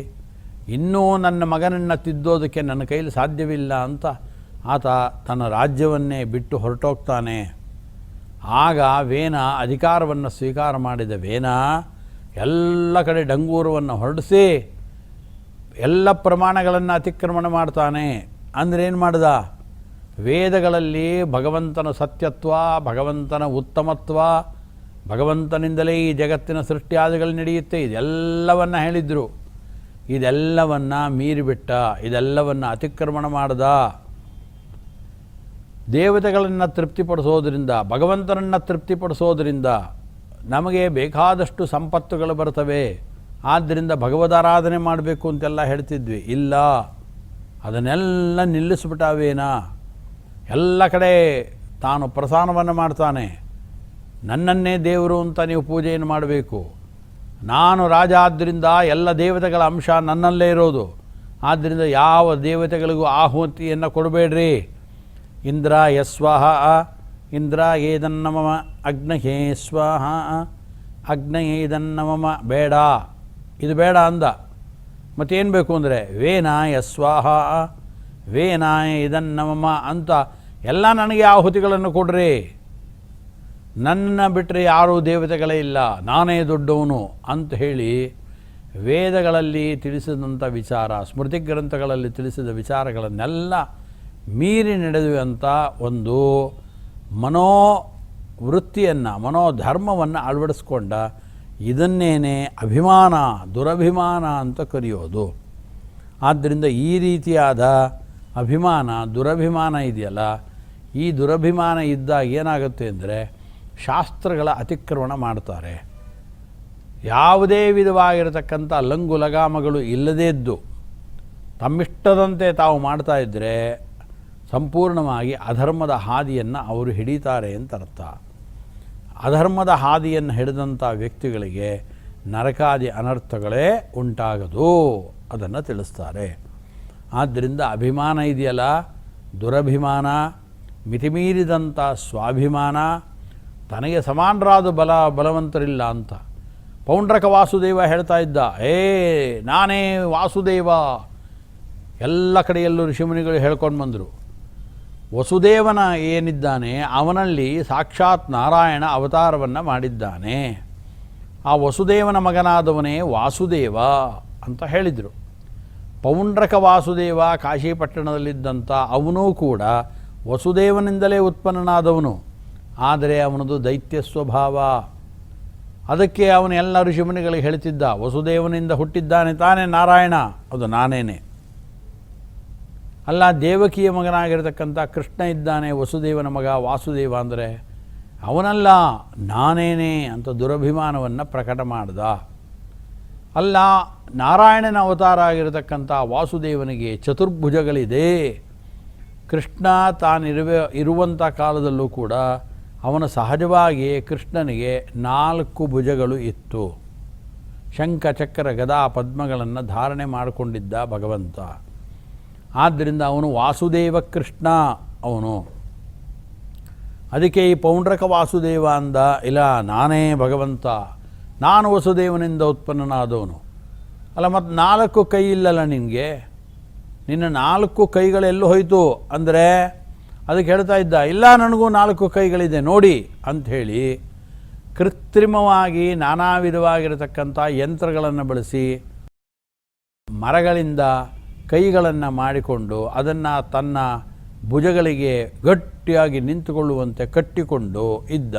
Speaker 1: ಇನ್ನೂ ನನ್ನ ಮಗನನ್ನು ತಿದ್ದೋದಕ್ಕೆ ನನ್ನ ಕೈಲಿ ಸಾಧ್ಯವಿಲ್ಲ ಅಂತ ಆತ ತನ್ನ ರಾಜ್ಯವನ್ನೇ ಬಿಟ್ಟು ಹೊರಟೋಗ್ತಾನೆ. ಆಗ ವೇನ ಅಧಿಕಾರವನ್ನು ಸ್ವೀಕಾರ ಮಾಡಿದ ವೇನ ಎಲ್ಲ ಕಡೆ ಡಂಗೂರವನ್ನು ಹೊರಡಿಸಿ ಎಲ್ಲ ಪ್ರಮಾಣಗಳನ್ನು ಅತಿಕ್ರಮಣ ಮಾಡ್ತಾನೆ. ಅಂದರೆ ಏನು ಮಾಡ್ದ? ವೇದಗಳಲ್ಲಿ ಭಗವಂತನ ಸತ್ಯತ್ವ, ಭಗವಂತನ ಉತ್ತಮತ್ವ, ಭಗವಂತನಿಂದಲೇ ಈ ಜಗತ್ತಿನ ಸೃಷ್ಟಿಯಾದಿಗಳು ನಡೆಯುತ್ತೆ ಇದೆಲ್ಲವನ್ನು ಹೇಳಿದರು. ಇದೆಲ್ಲವನ್ನು ಮೀರಿಬಿಟ್ಟ, ಇದೆಲ್ಲವನ್ನು ಅತಿಕ್ರಮಣ ಮಾಡ್ದ. ದೇವತೆಗಳನ್ನು ತೃಪ್ತಿಪಡಿಸೋದ್ರಿಂದ, ಭಗವಂತನನ್ನು ತೃಪ್ತಿಪಡಿಸೋದ್ರಿಂದ ನಮಗೆ ಬೇಕಾದಷ್ಟು ಸಂಪತ್ತುಗಳು ಬರ್ತವೆ. ಆದ್ದರಿಂದ ಭಗವದಾರಾಧನೆ ಮಾಡಬೇಕು ಅಂತೆಲ್ಲ ಹೇಳ್ತಿದ್ವಿ. ಇಲ್ಲ, ಅದನ್ನೆಲ್ಲ ನಿಲ್ಲಿಸ್ಬಿಟ್ಟಾವೇನ. ಎಲ್ಲ ಕಡೆ ತಾನು ಪ್ರಸಾದವನ್ನು ಮಾಡ್ತಾನೆ. ನನ್ನನ್ನೇ ದೇವರು ಅಂತ ನೀವು ಪೂಜೆಯನ್ನು ಮಾಡಬೇಕು. ನಾನು ರಾಜ, ಆದ್ದರಿಂದ ಎಲ್ಲ ದೇವತೆಗಳ ಅಂಶ ನನ್ನಲ್ಲೇ ಇರೋದು. ಆದ್ದರಿಂದ ಯಾವ ದೇವತೆಗಳಿಗೂ ಆಹುತಿಯನ್ನು ಕೊಡಬೇಡ್ರಿ. ಇಂದ್ರ ಯಸ್ವಾಹ, ಇಂದ್ರ ಏದನ್ನಮಮ, ಅಗ್ನಯೇ ಸ್ವಾಹ, ಅಗ್ನಯೇ ಇದನ್ನಮಮ. ಬೇಡ, ಇದು ಬೇಡ ಅಂದ. ಮತ್ತೇನು ಬೇಕು ಅಂದರೆ ವೇನಾಯ ಸ್ವಾಹ, ವೇನಾಯ ಇದನ್ನಮಮ ಅಂತ ಎಲ್ಲ ನನಗೆ ಆಹುತಿಗಳನ್ನು ಕೊಡ್ರಿ, ನನ್ನ ಬಿಟ್ಟರೆ ಯಾರೂ ದೇವತೆಗಳೇ ಇಲ್ಲ, ನಾನೇ ದೊಡ್ಡವನು ಅಂತ ಹೇಳಿ ವೇದಗಳಲ್ಲಿ ತಿಳಿಸಿದಂಥ ವಿಚಾರ, ಸ್ಮೃತಿ ಗ್ರಂಥಗಳಲ್ಲಿ ತಿಳಿಸಿದ ವಿಚಾರಗಳನ್ನೆಲ್ಲ ಮೀರಿ ನಡೆಯುವಂಥ ಒಂದು ಮನೋವೃತ್ತಿಯನ್ನು, ಮನೋಧರ್ಮವನ್ನು ಅಳವಡಿಸ್ಕೊಂಡ ಇದನ್ನೇನೆ ಅಭಿಮಾನ, ದುರಭಿಮಾನ ಅಂತ ಕರೆಯೋದು. ಆದ್ದರಿಂದ ಈ ರೀತಿಯಾದ ಅಭಿಮಾನ, ದುರಭಿಮಾನ ಇದೆಯಲ್ಲ, ಈ ದುರಭಿಮಾನ ಇದ್ದಾಗ ಏನಾಗುತ್ತೆ ಅಂದರೆ ಶಾಸ್ತ್ರಗಳ ಅತಿಕ್ರಮಣ ಮಾಡ್ತಾರೆ. ಯಾವುದೇ ವಿಧವಾಗಿರತಕ್ಕಂಥ ಲಂಗು ಲಗಾಮಗಳು ಇಲ್ಲದೇ ಇದ್ದು ತಮ್ಮಿಷ್ಟದಂತೆ ತಾವು ಮಾಡ್ತಾ ಇದ್ದರೆ ಸಂಪೂರ್ಣವಾಗಿ ಅಧರ್ಮದ ಹಾದಿಯನ್ನು ಅವರು ಹಿಡಿತಾರೆ ಅಂತ ಅರ್ಥ. ಅಧರ್ಮದ ಹಾದಿಯನ್ನು ಹಿಡಿದಂಥ ವ್ಯಕ್ತಿಗಳಿಗೆ ನರಕಾದಿ ಅನರ್ಥಗಳೇ ಉಂಟಾಗದು, ಅದನ್ನು ತಿಳಿಸ್ತಾರೆ. ಆದ್ದರಿಂದ ಅಭಿಮಾನ ಇದೆಯಲ್ಲ, ದುರಭಿಮಾನ, ಮಿತಿಮೀರಿದಂಥ ಸ್ವಾಭಿಮಾನ, ತನಗೆ ಸಮಾನರಾದ ಬಲವಂತರಿಲ್ಲ ಅಂತ ಪೌಂಡ್ರಕ ವಾಸುದೇವ ಹೇಳ್ತಾ ಇದ್ದ. ನಾನೇ ವಾಸುದೇವ, ಎಲ್ಲ ಕಡೆಯಲ್ಲೂ ಋಷಿಮುನಿಗಳು ಹೇಳ್ಕೊಂಡು ಬಂದರು. ವಸುದೇವನ ಏನಿದ್ದಾನೆ ಅವನಲ್ಲಿ ಸಾಕ್ಷಾತ್ ನಾರಾಯಣ ಅವತಾರವನ್ನು ಮಾಡಿದ್ದಾನೆ, ಆ ವಸುದೇವನ ಮಗನಾದವನೇ ವಾಸುದೇವ ಅಂತ ಹೇಳಿದರು. ಪೌಂಡ್ರಕ ವಾಸುದೇವ ಕಾಶಿಪಟ್ಟಣದಲ್ಲಿದ್ದಂಥ ಅವನೂ ಕೂಡ ವಸುದೇವನಿಂದಲೇ ಉತ್ಪನ್ನನಾದವನು, ಆದರೆ ಅವನದು ದೈತ್ಯ ಸ್ವಭಾವ. ಅದಕ್ಕೆ ಅವನು ಎಲ್ಲ ಋಷಿಮುನಿಗಳಿಗೆ ಹೇಳ್ತಿದ್ದ, ವಸುದೇವನಿಂದ ಹುಟ್ಟಿದ್ದಾನೆ ತಾನೇ ನಾರಾಯಣ, ಅದು ನಾನೇನೆ. ಅಲ್ಲ, ದೇವಕಿಯ ಮಗನಾಗಿರ್ತಕ್ಕಂಥ ಕೃಷ್ಣ ಇದ್ದಾನೆ ವಸುದೇವನ ಮಗ ವಾಸುದೇವ ಅಂದರೆ ಅವನಲ್ಲ, ನಾನೇನೆ ಅಂತ ದುರಭಿಮಾನವನ್ನು ಪ್ರಕಟ ಮಾಡ್ದ. ಅಲ್ಲ, ನಾರಾಯಣನ ಅವತಾರ ಆಗಿರತಕ್ಕಂಥ ವಾಸುದೇವನಿಗೆ ಚತುರ್ಭುಜಗಳಿದೆ. ಕೃಷ್ಣ ಇರುವಂಥ ಕಾಲದಲ್ಲೂ ಕೂಡ ಅವನ ಸಹಜವಾಗಿ ಕೃಷ್ಣನಿಗೆ 4 ಭುಜಗಳು ಇತ್ತು. ಶಂಖ ಚಕ್ರ ಗದಾ ಪದ್ಮಗಳನ್ನು ಧಾರಣೆ ಮಾಡಿಕೊಂಡಿದ್ದ ಭಗವಂತ. ಆದ್ದರಿಂದ ಅವನು ವಾಸುದೇವ ಕೃಷ್ಣ ಅವನು. ಅದಕ್ಕೆ ಈ ಪೌಂಡ್ರಕ ವಾಸುದೇವ ಅಂದ, ಇಲ್ಲ ನಾನೇ ಭಗವಂತ, ನಾನು ವಸುದೇವನಿಂದ ಉತ್ಪನ್ನನಾದವನು. ಅಲ್ಲ, ಮತ್ತು 4 ಕೈ ಇಲ್ಲಲ್ಲ ನಿನಗೆ, ನಿನ್ನ 4 ಕೈಗಳೆಲ್ಲೂ ಹೋಯಿತು ಅಂದರೆ ಅದಕ್ಕೆ ಹೇಳ್ತಾ ಇದ್ದ, ಇಲ್ಲ ನನಗೂ 4 ಕೈಗಳಿದೆ ನೋಡಿ ಅಂಥೇಳಿ ಕೃತ್ರಿಮವಾಗಿ ನಾನಾ ವಿಧವಾಗಿರತಕ್ಕಂಥ ಯಂತ್ರಗಳನ್ನು ಬಳಸಿ ಮರಗಳಿಂದ ಕೈಗಳನ್ನು ಮಾಡಿಕೊಂಡು ಅದನ್ನು ತನ್ನ ಭುಜಗಳಿಗೆ ಗಟ್ಟಿಯಾಗಿ ನಿಂತುಕೊಳ್ಳುವಂತೆ ಕಟ್ಟಿಕೊಂಡು ಇದ್ದ.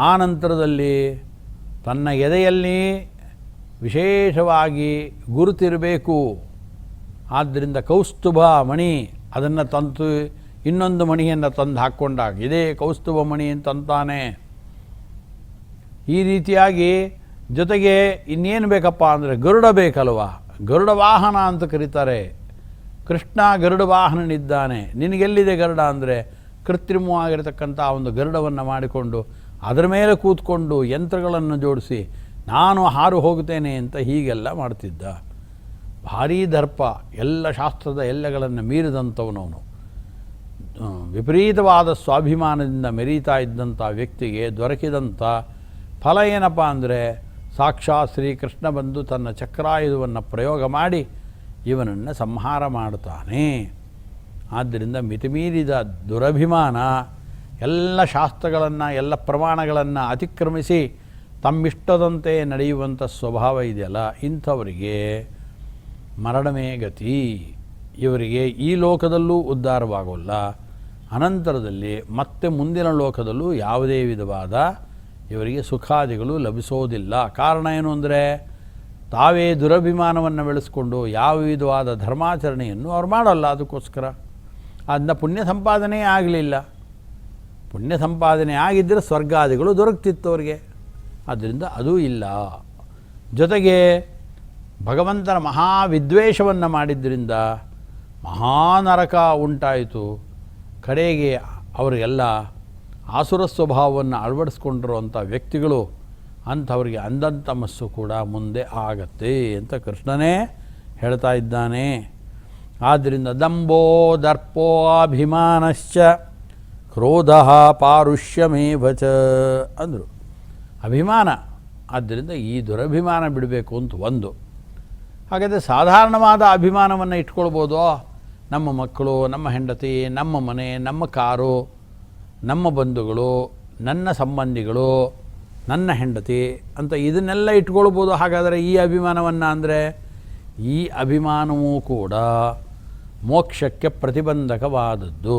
Speaker 1: ಆ ನಂತರದಲ್ಲಿ ತನ್ನ ಎದೆಯಲ್ಲಿ ವಿಶೇಷವಾಗಿ ಗುರುತಿರಬೇಕು, ಆದ್ದರಿಂದ ಕೌಸ್ತುಭ ಮಣಿ ಅದನ್ನು ತಂತು ಇನ್ನೊಂದು ಮಣಿಯನ್ನು ತಂದು ಹಾಕ್ಕೊಂಡಾಗ ಇದೇ ಕೌಸ್ತುಭ ಮಣಿ ಅಂತಂತಾನೆ. ಈ ರೀತಿಯಾಗಿ ಜೊತೆಗೆ ಇನ್ನೇನು ಬೇಕಪ್ಪ ಅಂದರೆ ಗರುಡ ಬೇಕಲ್ವ, ಗರುಡ ವಾಹನ ಅಂತ ಕರೀತಾರೆ. ಕೃಷ್ಣ ಗರುಡ ವಾಹನನಿದ್ದಾನೆ. ನಿನಗೆಲ್ಲಿದೆ ಗರುಡ ಅಂದರೆ ಕೃತ್ರಿಮವಾಗಿರತಕ್ಕಂಥ ಒಂದು ಗರುಡವನ್ನು ಮಾಡಿಕೊಂಡು ಅದರ ಮೇಲೆ ಕೂತ್ಕೊಂಡು ಯಂತ್ರಗಳನ್ನು ಜೋಡಿಸಿ ನಾನು ಹಾರು ಹೋಗುತ್ತೇನೆ ಅಂತ ಹೀಗೆಲ್ಲ ಮಾಡ್ತಿದ್ದ. ಭಾರೀ ದರ್ಪ, ಎಲ್ಲ ಶಾಸ್ತ್ರದ ಎಲ್ಲೆಗಳನ್ನು ಮೀರಿದಂಥವನವನು. ವಿಪರೀತವಾದ ಸ್ವಾಭಿಮಾನದಿಂದ ಮೆರೀತಾ ಇದ್ದಂಥ ವ್ಯಕ್ತಿಗೆ ದೊರಕಿದಂಥ ಫಲ ಏನಪ್ಪ ಅಂದರೆ ಸಾಕ್ಷಾತ್ ಶ್ರೀಕೃಷ್ಣ ಬಂದು ತನ್ನ ಚಕ್ರಾಯುಧವನ್ನು ಪ್ರಯೋಗ ಮಾಡಿ ಇವನನ್ನು ಸಂಹಾರ ಮಾಡುತ್ತಾನೆ. ಆದ್ದರಿಂದ ಮಿತಿಮೀರಿದ ದುರಭಿಮಾನ ಎಲ್ಲ ಶಾಸ್ತ್ರಗಳನ್ನು ಎಲ್ಲ ಪ್ರಮಾಣಗಳನ್ನು ಅತಿಕ್ರಮಿಸಿ ತಮ್ಮಿಷ್ಟದಂತೆ ನಡೆಯುವಂಥ ಸ್ವಭಾವ ಇದೆಯಲ್ಲ, ಇಂಥವರಿಗೆ ಮರಣಮೇ ಗತಿ. ಇವರಿಗೆ ಈ ಲೋಕದಲ್ಲೂ ಉದ್ಧಾರವಾಗೋಲ್ಲ, ಅನಂತರದಲ್ಲಿ ಮತ್ತೆ ಮುಂದಿನ ಲೋಕದಲ್ಲೂ ಯಾವುದೇ ವಿಧವಾದ ಇವರಿಗೆ ಸುಖಾದಿಗಳು ಲಭಿಸೋದಿಲ್ಲ. ಕಾರಣ ಏನು ಅಂದರೆ ತಾವೇ ದುರಭಿಮಾನವನ್ನು ಬೆಳೆಸ್ಕೊಂಡು ಯಾವ ವಿಧವಾದ ಧರ್ಮಾಚರಣೆಯನ್ನು ಅವ್ರು ಮಾಡಲ್ಲ. ಅದಕ್ಕೋಸ್ಕರ ಅದನ್ನ ಪುಣ್ಯ ಸಂಪಾದನೆ ಆಗಲಿಲ್ಲ. ಪುಣ್ಯ ಸಂಪಾದನೆ ಆಗಿದ್ದರೆ ಸ್ವರ್ಗಾದಿಗಳು ದೊರಕ್ತಿತ್ತು ಅವರಿಗೆ, ಆದ್ದರಿಂದ ಅದೂ ಇಲ್ಲ. ಜೊತೆಗೆ ಭಗವಂತನ ಮಹಾವಿದ್ವೇಷವನ್ನು ಮಾಡಿದ್ದರಿಂದ ಮಹಾನರಕ ಉಂಟಾಯಿತು. ಕಡೆಗೆ ಅವರಿಗೆಲ್ಲ ಆಸುರ ಸ್ವಭಾವವನ್ನು ಅಳವಡಿಸ್ಕೊಂಡಿರುವಂಥ ವ್ಯಕ್ತಿಗಳು ಅಂಥವರಿಗೆ ಅಂಧಂತಮಸ್ಸು ಕೂಡ ಮುಂದೆ ಆಗತ್ತೆ ಅಂತ ಕೃಷ್ಣನೇ ಹೇಳ್ತಾ ಇದ್ದಾನೆ. ಆದ್ದರಿಂದ ದಂಭೋ ದರ್ಪೋ ಅಭಿಮಾನಶ್ಚ ಕ್ರೋಧ ಪಾರುಷ್ಯಮೇವ ಚ ಅಂದರು. ಅಭಿಮಾನ ಆದ್ದರಿಂದ ಈ ದುರಭಿಮಾನ ಬಿಡಬೇಕು ಅಂತ ಒಂದು. ಹಾಗಾದರೆ ಸಾಧಾರಣವಾದ ಅಭಿಮಾನವನ್ನು ಇಟ್ಕೊಳ್ಬೋದು. ನಮ್ಮ ಮಕ್ಕಳು, ನಮ್ಮ ಹೆಂಡತಿ, ನಮ್ಮ ಮನೆ, ನಮ್ಮ ಕಾರು, ನಮ್ಮ ಬಂಧುಗಳು, ನನ್ನ ಸಂಬಂಧಿಗಳು, ನನ್ನ ಹೆಂಡತಿ ಅಂತ ಇದನ್ನೆಲ್ಲ ಇಟ್ಕೊಳ್ಬೋದು. ಹಾಗಾದರೆ ಈ ಅಭಿಮಾನವನ್ನು ಅಂದರೆ ಈ ಅಭಿಮಾನವೂ ಕೂಡ ಮೋಕ್ಷಕ್ಕೆ ಪ್ರತಿಬಂಧಕವಾದದ್ದು.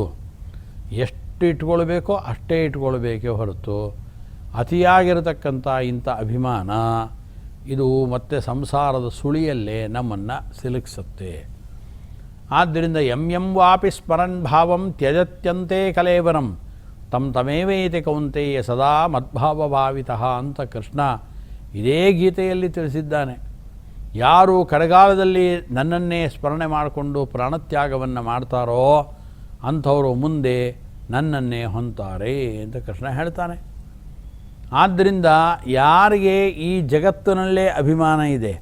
Speaker 1: ಎಷ್ಟು ಇಟ್ಕೊಳ್ಬೇಕೋ ಅಷ್ಟೇ ಇಟ್ಕೊಳ್ಬೇಕೇ ಹೊರತು ಅತಿಯಾಗಿರತಕ್ಕಂಥ ಇಂಥ ಅಭಿಮಾನ ಇದು ಮತ್ತೆ ಸಂಸಾರದ ಸುಳಿಯಲ್ಲೇ ನಮ್ಮನ್ನು ಸಿಲುಕಿಸುತ್ತೆ. ಆದ್ದರಿಂದ ಎಂ ವಾಪಿ ಸ್ಮರನ್ ಭಾವಂ ತ್ಯಜತ್ಯಂತೆ ಕಲೇವರಂ ತಮೇವೇತಿ ಕೌಂತೆಯ ಸದಾ ಮದ್ಭಾವ ಭಾವಿತಃ ಅಂತ ಕೃಷ್ಣ ಇದೇ ಗೀತೆಯಲ್ಲಿ ತಿಳಿಸಿದ್ದಾನೆ. ಯಾರು ಕಡೆಗಾಲದಲ್ಲಿ ನನ್ನನ್ನೇ ಸ್ಮರಣೆ ಮಾಡಿಕೊಂಡು ಪ್ರಾಣತ್ಯಾಗವನ್ನು ಮಾಡ್ತಾರೋ ಅಂಥವರು ಮುಂದೆ ನನ್ನನ್ನೇ ಹೊಂತಾರೆ ಅಂತ ಕೃಷ್ಣ ಹೇಳ್ತಾನೆ. ಆದ್ದರಿಂದ ಯಾರಿಗೆ ಈ ಜಗತ್ತಿನಲ್ಲೇ ಅಭಿಮಾನ ಇದೆ,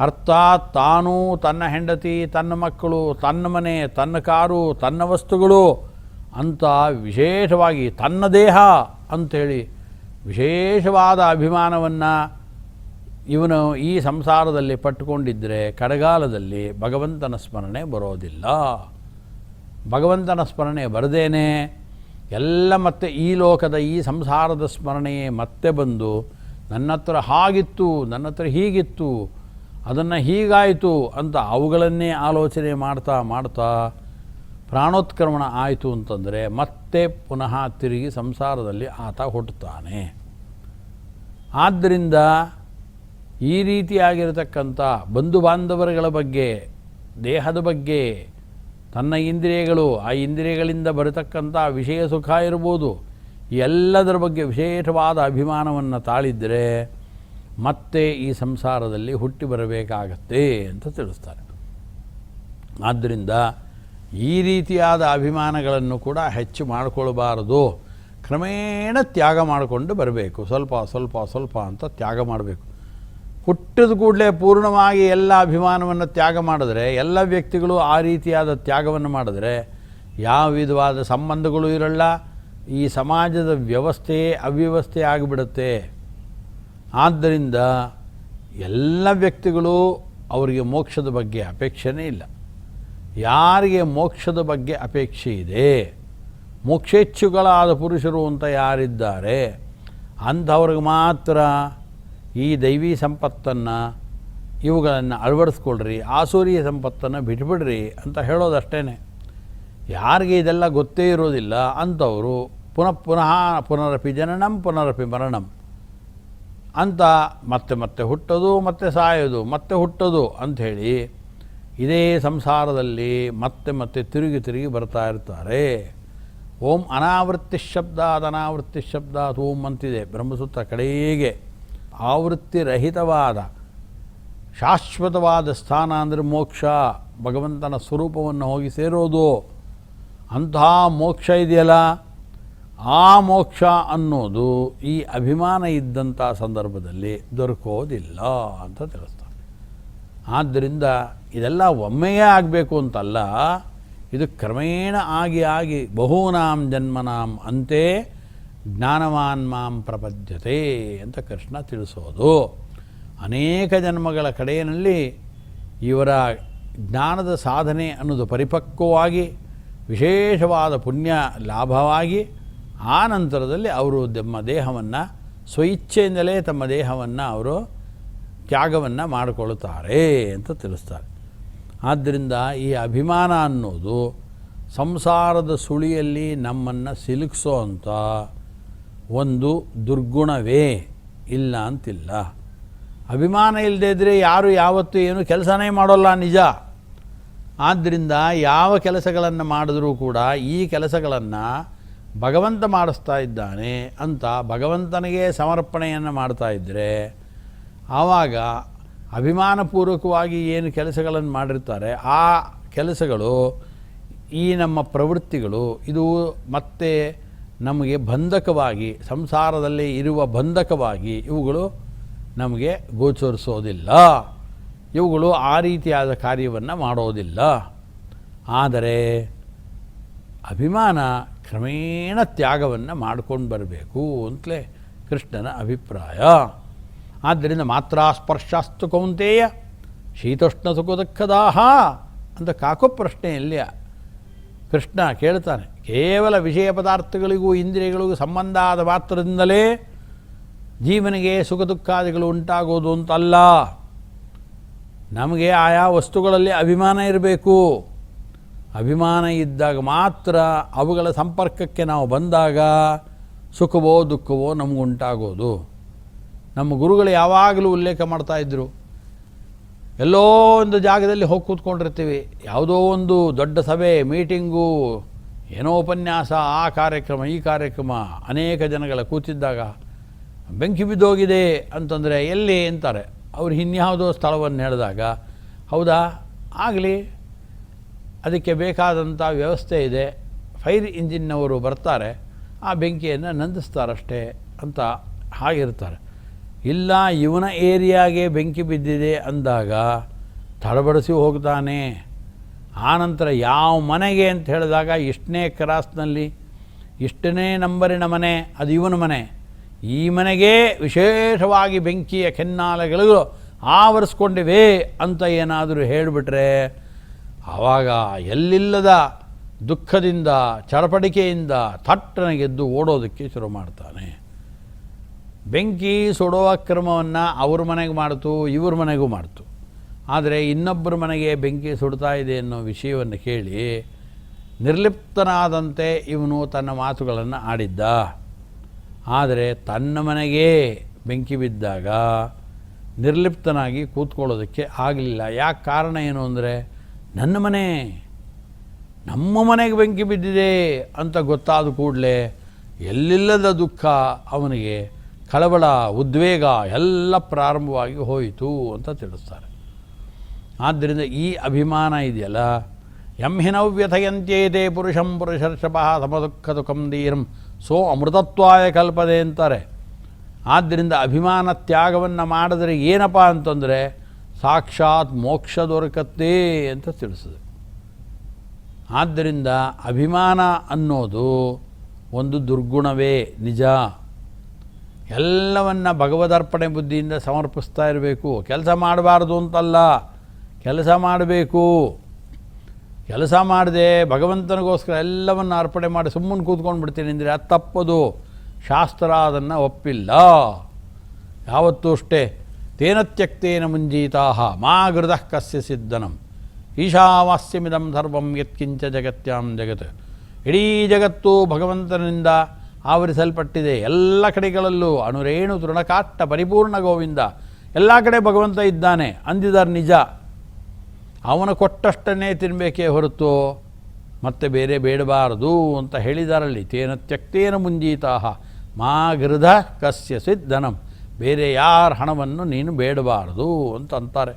Speaker 1: ಅರ್ಥಾತ್ ತಾನು, ತನ್ನ ಹೆಂಡತಿ, ತನ್ನ ಮಕ್ಕಳು, ತನ್ನ ಮನೆ, ತನ್ನ ಕಾರು, ತನ್ನ ವಸ್ತುಗಳು ಅಂತ ವಿಶೇಷವಾಗಿ ತನ್ನ ದೇಹ ಅಂಥೇಳಿ ವಿಶೇಷವಾದ ಅಭಿಮಾನವನ್ನು ಇವನು ಈ ಸಂಸಾರದಲ್ಲಿ ಪಟ್ಟುಕೊಂಡಿದ್ದರೆ ಕಡೆಗಾಲದಲ್ಲಿ ಭಗವಂತನ ಸ್ಮರಣೆ ಬರೋದಿಲ್ಲ. ಭಗವಂತನ ಸ್ಮರಣೆ ಬರದೇನೆ ಎಲ್ಲ ಮತ್ತೆ ಈ ಲೋಕದ ಈ ಸಂಸಾರದ ಸ್ಮರಣೆಯೇ ಮತ್ತೆ ಬಂದು ನನ್ನ ಹತ್ರ ಹಾಗಿತ್ತು, ನನ್ನ ಹತ್ರ ಹೀಗಿತ್ತು, ಅದನ್ನು ಹೀಗಾಯಿತು ಅಂತ ಅವುಗಳನ್ನೇ ಆಲೋಚನೆ ಮಾಡ್ತಾ ಮಾಡ್ತಾ ಪ್ರಾಣೋತ್ಕ್ರಮಣ ಆಯಿತು ಅಂತಂದರೆ ಮತ್ತೆ ಪುನಃ ತಿರುಗಿ ಸಂಸಾರದಲ್ಲಿ ಆತ ಹುಟ್ಟುತ್ತಾನೆ. ಆದ್ದರಿಂದ ಈ ರೀತಿಯಾಗಿರತಕ್ಕಂಥ ಬಂಧು ಬಾಂಧವರುಗಳ ಬಗ್ಗೆ, ದೇಹದ ಬಗ್ಗೆ, ತನ್ನ ಇಂದ್ರಿಯಗಳು, ಆ ಇಂದ್ರಿಯಗಳಿಂದ ಬರತಕ್ಕಂಥ ವಿಷಯ ಸುಖ ಇರ್ಬೋದು, ಎಲ್ಲದರ ಬಗ್ಗೆ ವಿಶೇಷವಾದ ಅಭಿಮಾನವನ್ನು ತಾಳಿದರೆ ಮತ್ತೆ ಈ ಸಂಸಾರದಲ್ಲಿ ಹುಟ್ಟಿ ಬರಬೇಕಾಗತ್ತೆ ಅಂತ ತಿಳಿಸ್ತಾರೆ. ಆದ್ದರಿಂದ ಈ ರೀತಿಯಾದ ಅಭಿಮಾನಗಳನ್ನು ಕೂಡ ಹೆಚ್ಚು ಮಾಡಿಕೊಳ್ಬಾರದು. ಕ್ರಮೇಣ ತ್ಯಾಗ ಮಾಡಿಕೊಂಡು ಬರಬೇಕು. ಸ್ವಲ್ಪ ಸ್ವಲ್ಪ ಸ್ವಲ್ಪ ಅಂತ ತ್ಯಾಗ ಮಾಡಬೇಕು. ಹುಟ್ಟಿದ ಕೂಡಲೇ ಪೂರ್ಣವಾಗಿ ಎಲ್ಲ ಅಭಿಮಾನವನ್ನು ತ್ಯಾಗ ಮಾಡಿದ್ರೆ, ಎಲ್ಲ ವ್ಯಕ್ತಿಗಳು ಆ ರೀತಿಯಾದ ತ್ಯಾಗವನ್ನು ಮಾಡಿದ್ರೆ ಯಾವ ವಿಧವಾದ ಸಂಬಂಧಗಳು ಇರಲ್ಲ. ಈ ಸಮಾಜದ ವ್ಯವಸ್ಥೆ ಅವ್ಯವಸ್ಥೆ ಆಗಿಬಿಡುತ್ತೆ. ಆದ್ದರಿಂದ ಎಲ್ಲ ವ್ಯಕ್ತಿಗಳು ಅವರಿಗೆ ಮೋಕ್ಷದ ಬಗ್ಗೆ ಅಪೇಕ್ಷೆನೇ ಇಲ್ಲ. ಯಾರಿಗೆ ಮೋಕ್ಷದ ಬಗ್ಗೆ ಅಪೇಕ್ಷೆ ಇದೆ, ಮೋಕ್ಷೇಚ್ಛುಗಳಾದ ಪುರುಷರು ಅಂತ ಯಾರಿದ್ದಾರೆ ಅಂಥವ್ರಿಗೆ ಮಾತ್ರ ಈ ದೈವಿ ಸಂಪತ್ತನ್ನು ಇವುಗಳನ್ನು ಅಳವಡಿಸ್ಕೊಳ್ರಿ, ಆಸುರಿಯ ಸಂಪತ್ತನ್ನು ಬಿಟ್ಬಿಡ್ರಿ ಅಂತ ಹೇಳೋದಷ್ಟೇ. ಯಾರಿಗೆ ಇದೆಲ್ಲ ಗೊತ್ತೇ ಇರೋದಿಲ್ಲ ಅಂಥವರು ಪುನರಪಿ ಜನನಂ ಪುನರಪಿ ಮರಣಂ ಅಂತ ಮತ್ತೆ ಮತ್ತೆ ಹುಟ್ಟೋದು, ಮತ್ತೆ ಸಾಯೋದು, ಮತ್ತೆ ಹುಟ್ಟೋದು ಅಂಥೇಳಿ ಇದೇ ಸಂಸಾರದಲ್ಲಿ ಮತ್ತೆ ಮತ್ತೆ ತಿರುಗಿ ತಿರುಗಿ ಬರ್ತಾ ಇರ್ತಾರೆ. ಓಂ ಅನಾವೃತ್ತಿ ಶಬ್ದಾತ್ ಅನಾವೃತ್ತಿ ಶಬ್ದಾತ್ ಓಂ ಅಂತಿದೆ ಬ್ರಹ್ಮಸೂತ್ರ ಕಡೆಗೆ. ಆವೃತ್ತಿರಹಿತವಾದ ಶಾಶ್ವತವಾದ ಸ್ಥಾನ ಅಂದರೆ ಮೋಕ್ಷ, ಭಗವಂತನ ಸ್ವರೂಪವನ್ನು ಹೋಗಿ ಸೇರೋದು. ಅಂತಹ ಮೋಕ್ಷ ಇದೆಯಲ್ಲ, ಆ ಮೋಕ್ಷ ಅನ್ನೋದು ಈ ಅಭಿಮಾನ ಇದ್ದಂಥ ಸಂದರ್ಭದಲ್ಲಿ ದೊರಕೋದಿಲ್ಲ ಅಂತ ತಿಳಿಸ್ತಾರೆ. ಆದ್ದರಿಂದ ಇದೆಲ್ಲ ಒಮ್ಮೆಯೇ ಆಗಬೇಕು ಅಂತಲ್ಲ, ಇದು ಕ್ರಮೇಣ ಆಗಿ ಆಗಿ ಬಹೂನಾಂ ಜನ್ಮನಾಂ ಅಂತೆ ಜ್ಞಾನವಾನ್ ಮಾಂ ಪ್ರಪದ್ಯತೆ ಅಂತ ಕೃಷ್ಣ ತಿಳಿಸೋದು. ಅನೇಕ ಜನ್ಮಗಳ ಕಡೆಯಲ್ಲಿ ಇವರ ಜ್ಞಾನದ ಸಾಧನೆ ಅನ್ನೋದು ಪರಿಪಕ್ವವಾಗಿ ವಿಶೇಷವಾದ ಪುಣ್ಯ ಲಾಭವಾಗಿ ಆ ನಂತರದಲ್ಲಿ ಅವರು ತಮ್ಮ ದೇಹವನ್ನು ಸ್ವಇಚ್ಛೆಯಿಂದಲೇ ತಮ್ಮ ದೇಹವನ್ನು ಅವರು ತ್ಯಾಗವನ್ನು ಮಾಡಿಕೊಳ್ಳುತ್ತಾರೆ ಅಂತ ತಿಳಿಸ್ತಾರೆ. ಆದ್ದರಿಂದ ಈ ಅಭಿಮಾನ ಅನ್ನೋದು ಸಂಸಾರದ ಸುಳಿಯಲ್ಲಿ ನಮ್ಮನ್ನು ಸಿಲುಕಿಸೋ ಅಂಥ ಒಂದು ದುರ್ಗುಣವೇ ಇಲ್ಲ ಅಂತಿಲ್ಲ. ಅಭಿಮಾನ ಇಲ್ಲದೇ ಇದ್ದರೆ ಯಾರು ಯಾವತ್ತೂ ಏನು ಕೆಲಸನೇ ಮಾಡೋಲ್ಲ, ನಿಜ. ಆದ್ದರಿಂದ ಯಾವ ಕೆಲಸಗಳನ್ನು ಮಾಡಿದ್ರೂ ಕೂಡ ಈ ಕೆಲಸಗಳನ್ನು ಭಗವಂತ ಮಾಡಿಸ್ತಾ ಇದ್ದಾನೆ ಅಂತ ಭಗವಂತನಿಗೆ ಸಮರ್ಪಣೆಯನ್ನು ಮಾಡ್ತಾ ಇದ್ದರೆ ಆವಾಗ ಅಭಿಮಾನಪೂರ್ವಕವಾಗಿ ಏನು ಕೆಲಸಗಳನ್ನು ಮಾಡಿರ್ತಾರೆ ಆ ಕೆಲಸಗಳು, ಈ ನಮ್ಮ ಪ್ರವೃತ್ತಿಗಳು ಇದು ಮತ್ತೆ ನಮಗೆ ಬಂಧಕವಾಗಿ, ಸಂಸಾರದಲ್ಲಿ ಇರುವ ಬಂಧಕವಾಗಿ ಇವುಗಳು ನಮಗೆ ಗೋಚರಿಸೋದಿಲ್ಲ. ಇವುಗಳು ಆ ರೀತಿಯಾದ ಕಾರ್ಯವನ್ನು ಮಾಡೋದಿಲ್ಲ. ಆದರೆ ಅಭಿಮಾನ ಕ್ರಮೇಣ ತ್ಯಾಗವನ್ನು ಮಾಡ್ಕೊಂಡು ಬರಬೇಕು ಅಂತಲೇ ಕೃಷ್ಣನ ಅಭಿಪ್ರಾಯ. ಆದ್ದರಿಂದ ಮಾತ್ರ ಸ್ಪರ್ಶಾಸ್ತು ಕೌಂತೆಯ ಶೀತೋಷ್ಣ ಸುಖ ದುಃಖದಾಹ ಅಂತ ಕಾಕೋ ಪ್ರಶ್ನೆಯಲ್ಲಿ ಕೃಷ್ಣ ಕೇಳ್ತಾನೆ. ಕೇವಲ ವಿಷಯ ಪದಾರ್ಥಗಳಿಗೂ ಇಂದ್ರಿಯಗಳಿಗೂ ಸಂಬಂಧ ಆದ ಮಾತ್ರದಿಂದಲೇ ಜೀವನಿಗೆ ಸುಖ ದುಃಖಾದಿಗಳು ಉಂಟಾಗೋದು ಅಂತಲ್ಲ. ನಮಗೆ ಆಯಾ ವಸ್ತುಗಳಲ್ಲಿ ಅಭಿಮಾನ ಇರಬೇಕು. ಅಭಿಮಾನ ಇದ್ದಾಗ ಮಾತ್ರ ಅವುಗಳ ಸಂಪರ್ಕಕ್ಕೆ ನಾವು ಬಂದಾಗ ಸುಖವೋ ದುಃಖವೋ ನಮಗುಂಟಾಗೋದು. ನಮ್ಮ ಗುರುಗಳು ಯಾವಾಗಲೂ ಉಲ್ಲೇಖ ಮಾಡ್ತಾಯಿದ್ರು, ಎಲ್ಲೋ ಒಂದು ಜಾಗದಲ್ಲಿ ಹೋಗಿ ಕೂತ್ಕೊಂಡಿರ್ತೀವಿ, ಯಾವುದೋ ಒಂದು ದೊಡ್ಡ ಸಭೆ ಮೀಟಿಂಗು, ಏನೋ ಉಪನ್ಯಾಸ, ಆ ಕಾರ್ಯಕ್ರಮ ಈ ಕಾರ್ಯಕ್ರಮ, ಅನೇಕ ಜನಗಳ ಕೂತಿದ್ದಾಗ ಬೆಂಕಿ ಬಿದ್ದೋಗಿದೆ ಅಂತಂದರೆ ಎಲ್ಲಿ ಅಂತಾರೆ. ಅವ್ರು ಇನ್ಯಾವುದೋ ಸ್ಥಳವನ್ನು ಹೇಳಿದಾಗ ಹೌದಾ ಆಗಲಿ, ಅದಕ್ಕೆ ಬೇಕಾದಂಥ ವ್ಯವಸ್ಥೆ ಇದೆ, ಫೈರ್ ಇಂಜಿನ್ನವರು ಬರ್ತಾರೆ, ಆ ಬೆಂಕಿಯನ್ನು ನಂದಿಸ್ತಾರಷ್ಟೇ ಅಂತ ಹಾಗಿರ್ತಾರೆ. ಇಲ್ಲ ಇವನ ಏರಿಯಾಗೆ ಬೆಂಕಿ ಬಿದ್ದಿದೆ ಅಂದಾಗ ತಡಬಡಿಸಿ ಹೋಗ್ತಾನೆ. ಆನಂತರ ಯಾವ ಮನೆಗೆ ಅಂತ ಹೇಳಿದಾಗ ಇಷ್ಟನೇ ಕ್ರಾಸ್ನಲ್ಲಿ ಇಷ್ಟನೇ ನಂಬರಿನ ಮನೆ, ಅದು ಇವನ ಮನೆ, ಈ ಮನೆಗೆ ವಿಶೇಷವಾಗಿ ಬೆಂಕಿಯ ಕೆನ್ನಾಲೆಗಳು ಆವರಿಸ್ಕೊಂಡಿವೆ ಅಂತ ಏನಾದರೂ ಹೇಳಿಬಿಟ್ರೆ ಆವಾಗ ಎಲ್ಲಿಲ್ಲದ ದುಃಖದಿಂದ ಚಡಪಡಿಕೆಯಿಂದ ಥಟ್ಟನೆಗೆದ್ದು ಓಡೋದಕ್ಕೆ ಶುರು ಮಾಡ್ತಾನೆ. ಬೆಂಕಿ ಸುಡುವ ಕ್ರಮವನ್ನು ಅವ್ರ ಮನೆಗೆ ಮಾಡ್ತು, ಇವ್ರ ಮನೆಗೂ ಮಾಡ್ತು. ಆದರೆ ಇನ್ನೊಬ್ಬರ ಮನೆಗೆ ಬೆಂಕಿ ಸುಡ್ತಾ ಇದೆ ಅನ್ನೋ ವಿಷಯವನ್ನು ಕೇಳಿ ನಿರ್ಲಿಪ್ತನಾದಂತೆ ಇವನು ತನ್ನ ಮಾತುಗಳನ್ನು ಆಡಿದ್ದ. ಆದರೆ ತನ್ನ ಮನೆಗೆ ಬೆಂಕಿ ಬಿದ್ದಾಗ ನಿರ್ಲಿಪ್ತನಾಗಿ ಕೂತ್ಕೊಳ್ಳೋದಕ್ಕೆ ಆಗಲಿಲ್ಲ. ಯಾಕೆ? ಕಾರಣ ಏನು ಅಂದರೆ ನನ್ನ ಮನೆ, ನಮ್ಮ ಮನೆಗೆ ಬೆಂಕಿ ಬಿದ್ದಿದೆ ಅಂತ ಗೊತ್ತಾದ ಕೂಡಲೇ ಎಲ್ಲಿಲ್ಲದ ದುಃಖ ಅವನಿಗೆ, ಕಳವಳ, ಉದ್ವೇಗ ಎಲ್ಲ ಪ್ರಾರಂಭವಾಗಿ ಹೋಯಿತು ಅಂತ ತಿಳಿಸ್ತಾರೆ. ಆದ್ದರಿಂದ ಈ ಅಭಿಮಾನ ಇದೆಯಲ್ಲ, ಯಂಹಿನವ್ಯಥಯಂತ್ಯೇತೆ ಪುರುಷಂ ಪುರುಷರ್ಷಭಃ ಸಮದುಃಖ ದುಃಖಂ ಧೀರಂ ಸೋ ಅಮೃತತ್ವಾಯ ಕಲ್ಪದೆ ಅಂತಾರೆ. ಆದ್ದರಿಂದ ಅಭಿಮಾನ ತ್ಯಾಗವನ್ನು ಮಾಡಿದ್ರೆ ಏನಪ್ಪ ಅಂತಂದರೆ ಸಾಕ್ಷಾತ್ ಮೋಕ್ಷ ದೊರಕತ್ತೆ ಅಂತ ತಿಳಿಸಿದೆ. ಆದ್ದರಿಂದ ಅಭಿಮಾನ ಅನ್ನೋದು ಒಂದು ದುರ್ಗುಣವೇ ನಿಜ. ಎಲ್ಲವನ್ನು ಭಗವದರ್ಪಣೆ ಬುದ್ಧಿಯಿಂದ ಸಮರ್ಪಿಸ್ತಾ ಇರಬೇಕು. ಕೆಲಸ ಮಾಡಬಾರ್ದು ಅಂತಲ್ಲ, ಕೆಲಸ ಮಾಡಬೇಕು. ಕೆಲಸ ಮಾಡದೆ ಭಗವಂತನಿಗೋಸ್ಕರ ಎಲ್ಲವನ್ನು ಅರ್ಪಣೆ ಮಾಡಿ ಸುಮ್ಮನೆ ಕೂತ್ಕೊಂಡು ಬಿಡ್ತೀನಿ ಅಂದರೆ ಅದು ತಪ್ಪದು. ಶಾಸ್ತ್ರ ಅದನ್ನು ಒಪ್ಪಿಲ್ಲ. ಯಾವತ್ತೂ ಅಷ್ಟೇ ತೇನ ತ್ಯಕ್ತೇನ ಮುಂಜೀತಾಹ ಮಾ ಗೃದಃ ಕಸ್ಯ ಸಿದ್ಧನಂ ಈಶಾವಾಸ್ಯಮಿದಂ ಸರ್ವಂ ಯತ್ಕಿಂಚ ಜಗತ್ಯಾಂ ಜಗತ್. ಇಡೀ ಜಗತ್ತು ಭಗವಂತನಿಂದ ಆವರಿಸಲ್ಪಟ್ಟಿದೆ. ಎಲ್ಲ ಕಡೆಗಳಲ್ಲೂ ಅಣುರೇಣು ತೃಣಕಾಷ್ಟ ಪರಿಪೂರ್ಣ ಗೋವಿಂದ, ಎಲ್ಲ ಕಡೆ ಭಗವಂತ ಇದ್ದಾನೆ ಅಂದಿದ್ದಾರೆ ನಿಜ. ಅವನು ಕೊಟ್ಟಷ್ಟನ್ನೇ ತಿನ್ನಬೇಕೇ ಹೊರತು ಮತ್ತೆ ಬೇರೆ ಬೇಡಬಾರದು ಅಂತ ಹೇಳಿದಾರಲ್ಲಿ. ತೇನ ತ್ಯಕ್ತೇನ ಮುಂಜೀತಾಹ ಮಾ ಗೃಧ ಕಸ್ಯ ಸಿದ್ಧನಂ, ಬೇರೆ ಯಾರ ಹಣವನ್ನು ನೀನು ಬೇಡಬಾರದು ಅಂತ ಅಂತಾರೆ.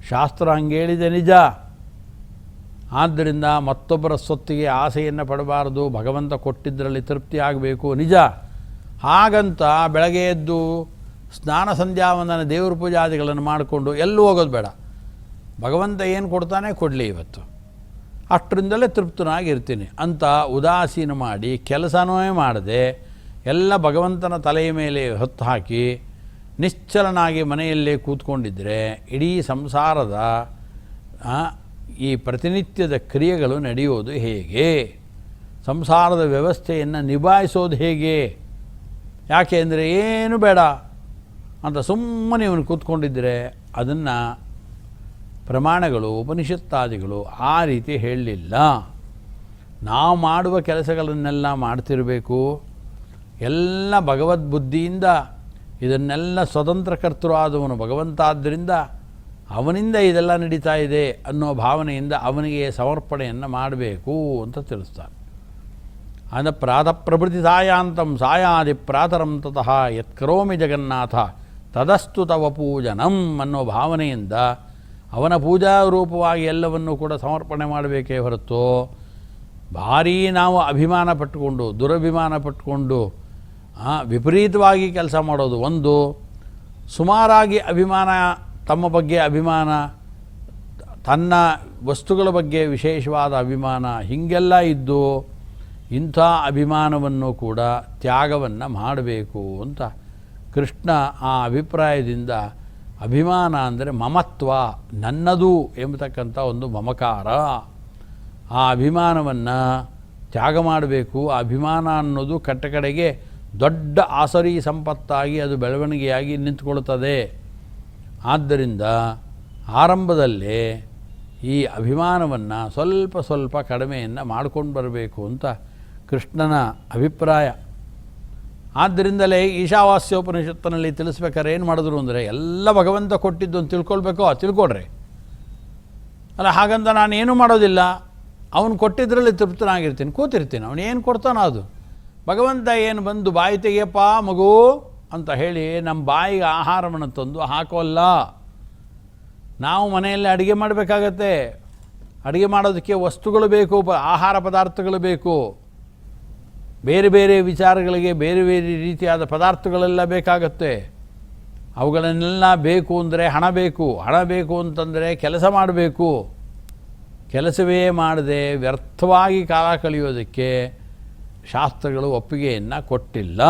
Speaker 1: ಶಾಸ್ತ್ರ ಹಂಗೇಳಿದೆ ನಿಜ. ಆದ್ದರಿಂದ ಮತ್ತೊಬ್ಬರ ಸ್ವತ್ತಿಗೆ ಆಸೆಯನ್ನು ಪಡಬಾರದು, ಭಗವಂತ ಕೊಟ್ಟಿದ್ದರಲ್ಲಿ ತೃಪ್ತಿ ಆಗಬೇಕು ನಿಜ. ಹಾಗಂತ ಬೆಳಗ್ಗೆ ಎದ್ದು ಸ್ನಾನ ಸಂಧ್ಯಾವಂದನ ದೇವ್ರ ಪೂಜಾದಿಗಳನ್ನು ಮಾಡಿಕೊಂಡು ಎಲ್ಲೂ ಹೋಗೋದು ಬೇಡ. ಭಗವಂತ ಏನು ಕೊಡ್ತಾನೆ ಕೊಡಲಿ, ಇವತ್ತು ಅಷ್ಟರಿಂದಲೇ ತೃಪ್ತನಾಗಿರ್ತೀನಿ ಅಂತ ಉದಾಸೀನ ಮಾಡಿ ಕೆಲಸನೇ ಮಾಡದೆ ಎಲ್ಲ ಭಗವಂತನ ತಲೆಯ ಮೇಲೆ ಹೊತ್ತು ಹಾಕಿ ನಿಶ್ಚಲನಾಗಿ ಮನೆಯಲ್ಲೇ ಕೂತ್ಕೊಂಡಿದ್ದರೆ ಇಡೀ ಸಂಸಾರದ ಈ ಪ್ರತಿನಿತ್ಯದ ಕ್ರಿಯೆಗಳು ನಡೆಯೋದು ಹೇಗೆ? ಸಂಸಾರದ ವ್ಯವಸ್ಥೆಯನ್ನು ನಿಭಾಯಿಸೋದು ಹೇಗೆ? ಯಾಕೆ ಅಂದರೆ ಏನು ಬೇಡ ಅಂತ ಸುಮ್ಮನೆ ಇವನು ಕೂತ್ಕೊಂಡಿದ್ದರೆ ಅದನ್ನು ಪ್ರಮಾಣಗಳು ಉಪನಿಷತ್ತಾದಿಗಳು ಆ ರೀತಿ ಹೇಳಲಿಲ್ಲ. ನಾವು ಮಾಡುವ ಕೆಲಸಗಳನ್ನೆಲ್ಲ ಮಾಡ್ತಿರಬೇಕು. ಎಲ್ಲ ಭಗವದ್ಬುದ್ಧಿಯಿಂದ ಇದನ್ನೆಲ್ಲ ಸ್ವತಂತ್ರ ಕರ್ತೃ ಆದವನು ಭಗವಂತ. ಆದ್ದರಿಂದ ಅವನಿಂದ ಇದೆಲ್ಲ ನಡೀತಾ ಇದೆ ಅನ್ನೋ ಭಾವನೆಯಿಂದ ಅವನಿಗೆ ಸಮರ್ಪಣೆಯನ್ನು ಮಾಡಬೇಕು ಅಂತ ತಿಳಿಸ್ತಾರೆ. ಅಂದ ಪ್ರಾತಃ ಪ್ರಭೃತಿ ಸಾಯಾಂತಂ ಸಾಯಾದಿ ಪ್ರಾತರಂ ತತಃ ಯತ್ಕರೋಮಿ ಜಗನ್ನಾಥ ತದಸ್ತು ತವ ಪೂಜನಂ ಅನ್ನೋ ಭಾವನೆಯಿಂದ ಅವನ ಪೂಜಾ ರೂಪವಾಗಿ ಎಲ್ಲವನ್ನೂ ಕೂಡ ಸಮರ್ಪಣೆ ಮಾಡಬೇಕೇ ಹೊರತು ಭಾರೀ ನಾವು ಅಭಿಮಾನ ಪಟ್ಟುಕೊಂಡು ದುರಭಿಮಾನ ಪಟ್ಟುಕೊಂಡು ವಿಪರೀತವಾಗಿ ಕೆಲಸ ಮಾಡೋದು ಒಂದು, ಸುಮಾರಾಗಿ ಅಭಿಮಾನ, ತಮ್ಮ ಬಗ್ಗೆ ಅಭಿಮಾನ, ತನ್ನ ವಸ್ತುಗಳ ಬಗ್ಗೆ ವಿಶೇಷವಾದ ಅಭಿಮಾನ, ಹೀಗೆಲ್ಲ ಇದ್ದು ಇಂಥ ಅಭಿಮಾನವನ್ನು ಕೂಡ ತ್ಯಾಗವನ್ನು ಮಾಡಬೇಕು ಅಂತ ಕೃಷ್ಣ ಆ ಅಭಿಪ್ರಾಯದಿಂದ ಅಭಿಮಾನ ಅಂದರೆ ಮಮತ್ವ, ನನ್ನದು ಎಂಬತಕ್ಕಂಥ ಒಂದು ಮಮಕಾರ, ಆ ಅಭಿಮಾನವನ್ನು ತ್ಯಾಗ ಮಾಡಬೇಕು. ಆ ಅಭಿಮಾನ ಅನ್ನೋದು ಕಟ್ಟಕಡೆಗೆ ದೊಡ್ಡ ಆಸರಿ ಸಂಪತ್ತಾಗಿ ಅದು ಬೆಳವಣಿಗೆಯಾಗಿ ನಿಂತುಕೊಳ್ಳುತ್ತದೆ. ಆದ್ದರಿಂದ ಆರಂಭದಲ್ಲೇ ಈ ಅಭಿಮಾನವನ್ನು ಸ್ವಲ್ಪ ಸ್ವಲ್ಪ ಕಡಿಮೆಯನ್ನು ಮಾಡ್ಕೊಂಡು ಬರಬೇಕು ಅಂತ ಕೃಷ್ಣನ ಅಭಿಪ್ರಾಯ. ಆದ್ದರಿಂದಲೇ ಈಶಾವಾಸ್ಯೋಪನಿಷತ್ತಿನಲ್ಲಿ ತಿಳಿಸ್ಬೇಕಾದ್ರೆ ಏನು ಮಾಡಿದ್ರು ಅಂದರೆ, ಎಲ್ಲ ಭಗವಂತ ಕೊಟ್ಟಿದ್ದು ಅಂತ ತಿಳ್ಕೊಳ್ಬೇಕೋ ತಿಳ್ಕೊಡ್ರಿ, ಅಲ್ಲ ಹಾಗಂತ ನಾನು ಏನೂ ಮಾಡೋದಿಲ್ಲ, ಅವನು ಕೊಟ್ಟಿದ್ದರಲ್ಲಿ ತೃಪ್ತನಾಗಿರ್ತೀನಿ, ಕೂತಿರ್ತೀನಿ, ಅವನು ಏನು ಕೊಡ್ತಾನೋ ಅದು. ಭಗವಂತ ಏನು ಬಂದು ಬಾಯಿ ತೆಗೆಯಪ್ಪ ಮಗು ಅಂತ ಹೇಳಿ ನಮ್ಮ ಬಾಯಿಗೆ ಆಹಾರವನ್ನು ತಂದು ಹಾಕೋಲ್ಲ. ನಾವು ಮನೆಯಲ್ಲಿ ಅಡುಗೆ ಮಾಡಬೇಕಾಗತ್ತೆ. ಅಡುಗೆ ಮಾಡೋದಕ್ಕೆ ವಸ್ತುಗಳು ಬೇಕು, ಆಹಾರ ಪದಾರ್ಥಗಳು ಬೇಕು. ಬೇರೆ ಬೇರೆ ವಿಚಾರಗಳಿಗೆ ಬೇರೆ ಬೇರೆ ರೀತಿಯಾದ ಪದಾರ್ಥಗಳೆಲ್ಲ ಬೇಕಾಗತ್ತೆ. ಅವುಗಳನ್ನೆಲ್ಲ ಬೇಕು ಅಂದರೆ ಹಣ ಬೇಕು. ಹಣ ಬೇಕು ಅಂತಂದರೆ ಕೆಲಸ ಮಾಡಬೇಕು. ಕೆಲಸವೇ ಮಾಡದೆ ವ್ಯರ್ಥವಾಗಿ ಕಾಲ ಕಳೆಯೋದಕ್ಕೆ ಶಾಸ್ತ್ರಗಳು ಒಪ್ಪಿಗೆಯನ್ನು ಕೊಟ್ಟಿಲ್ಲ.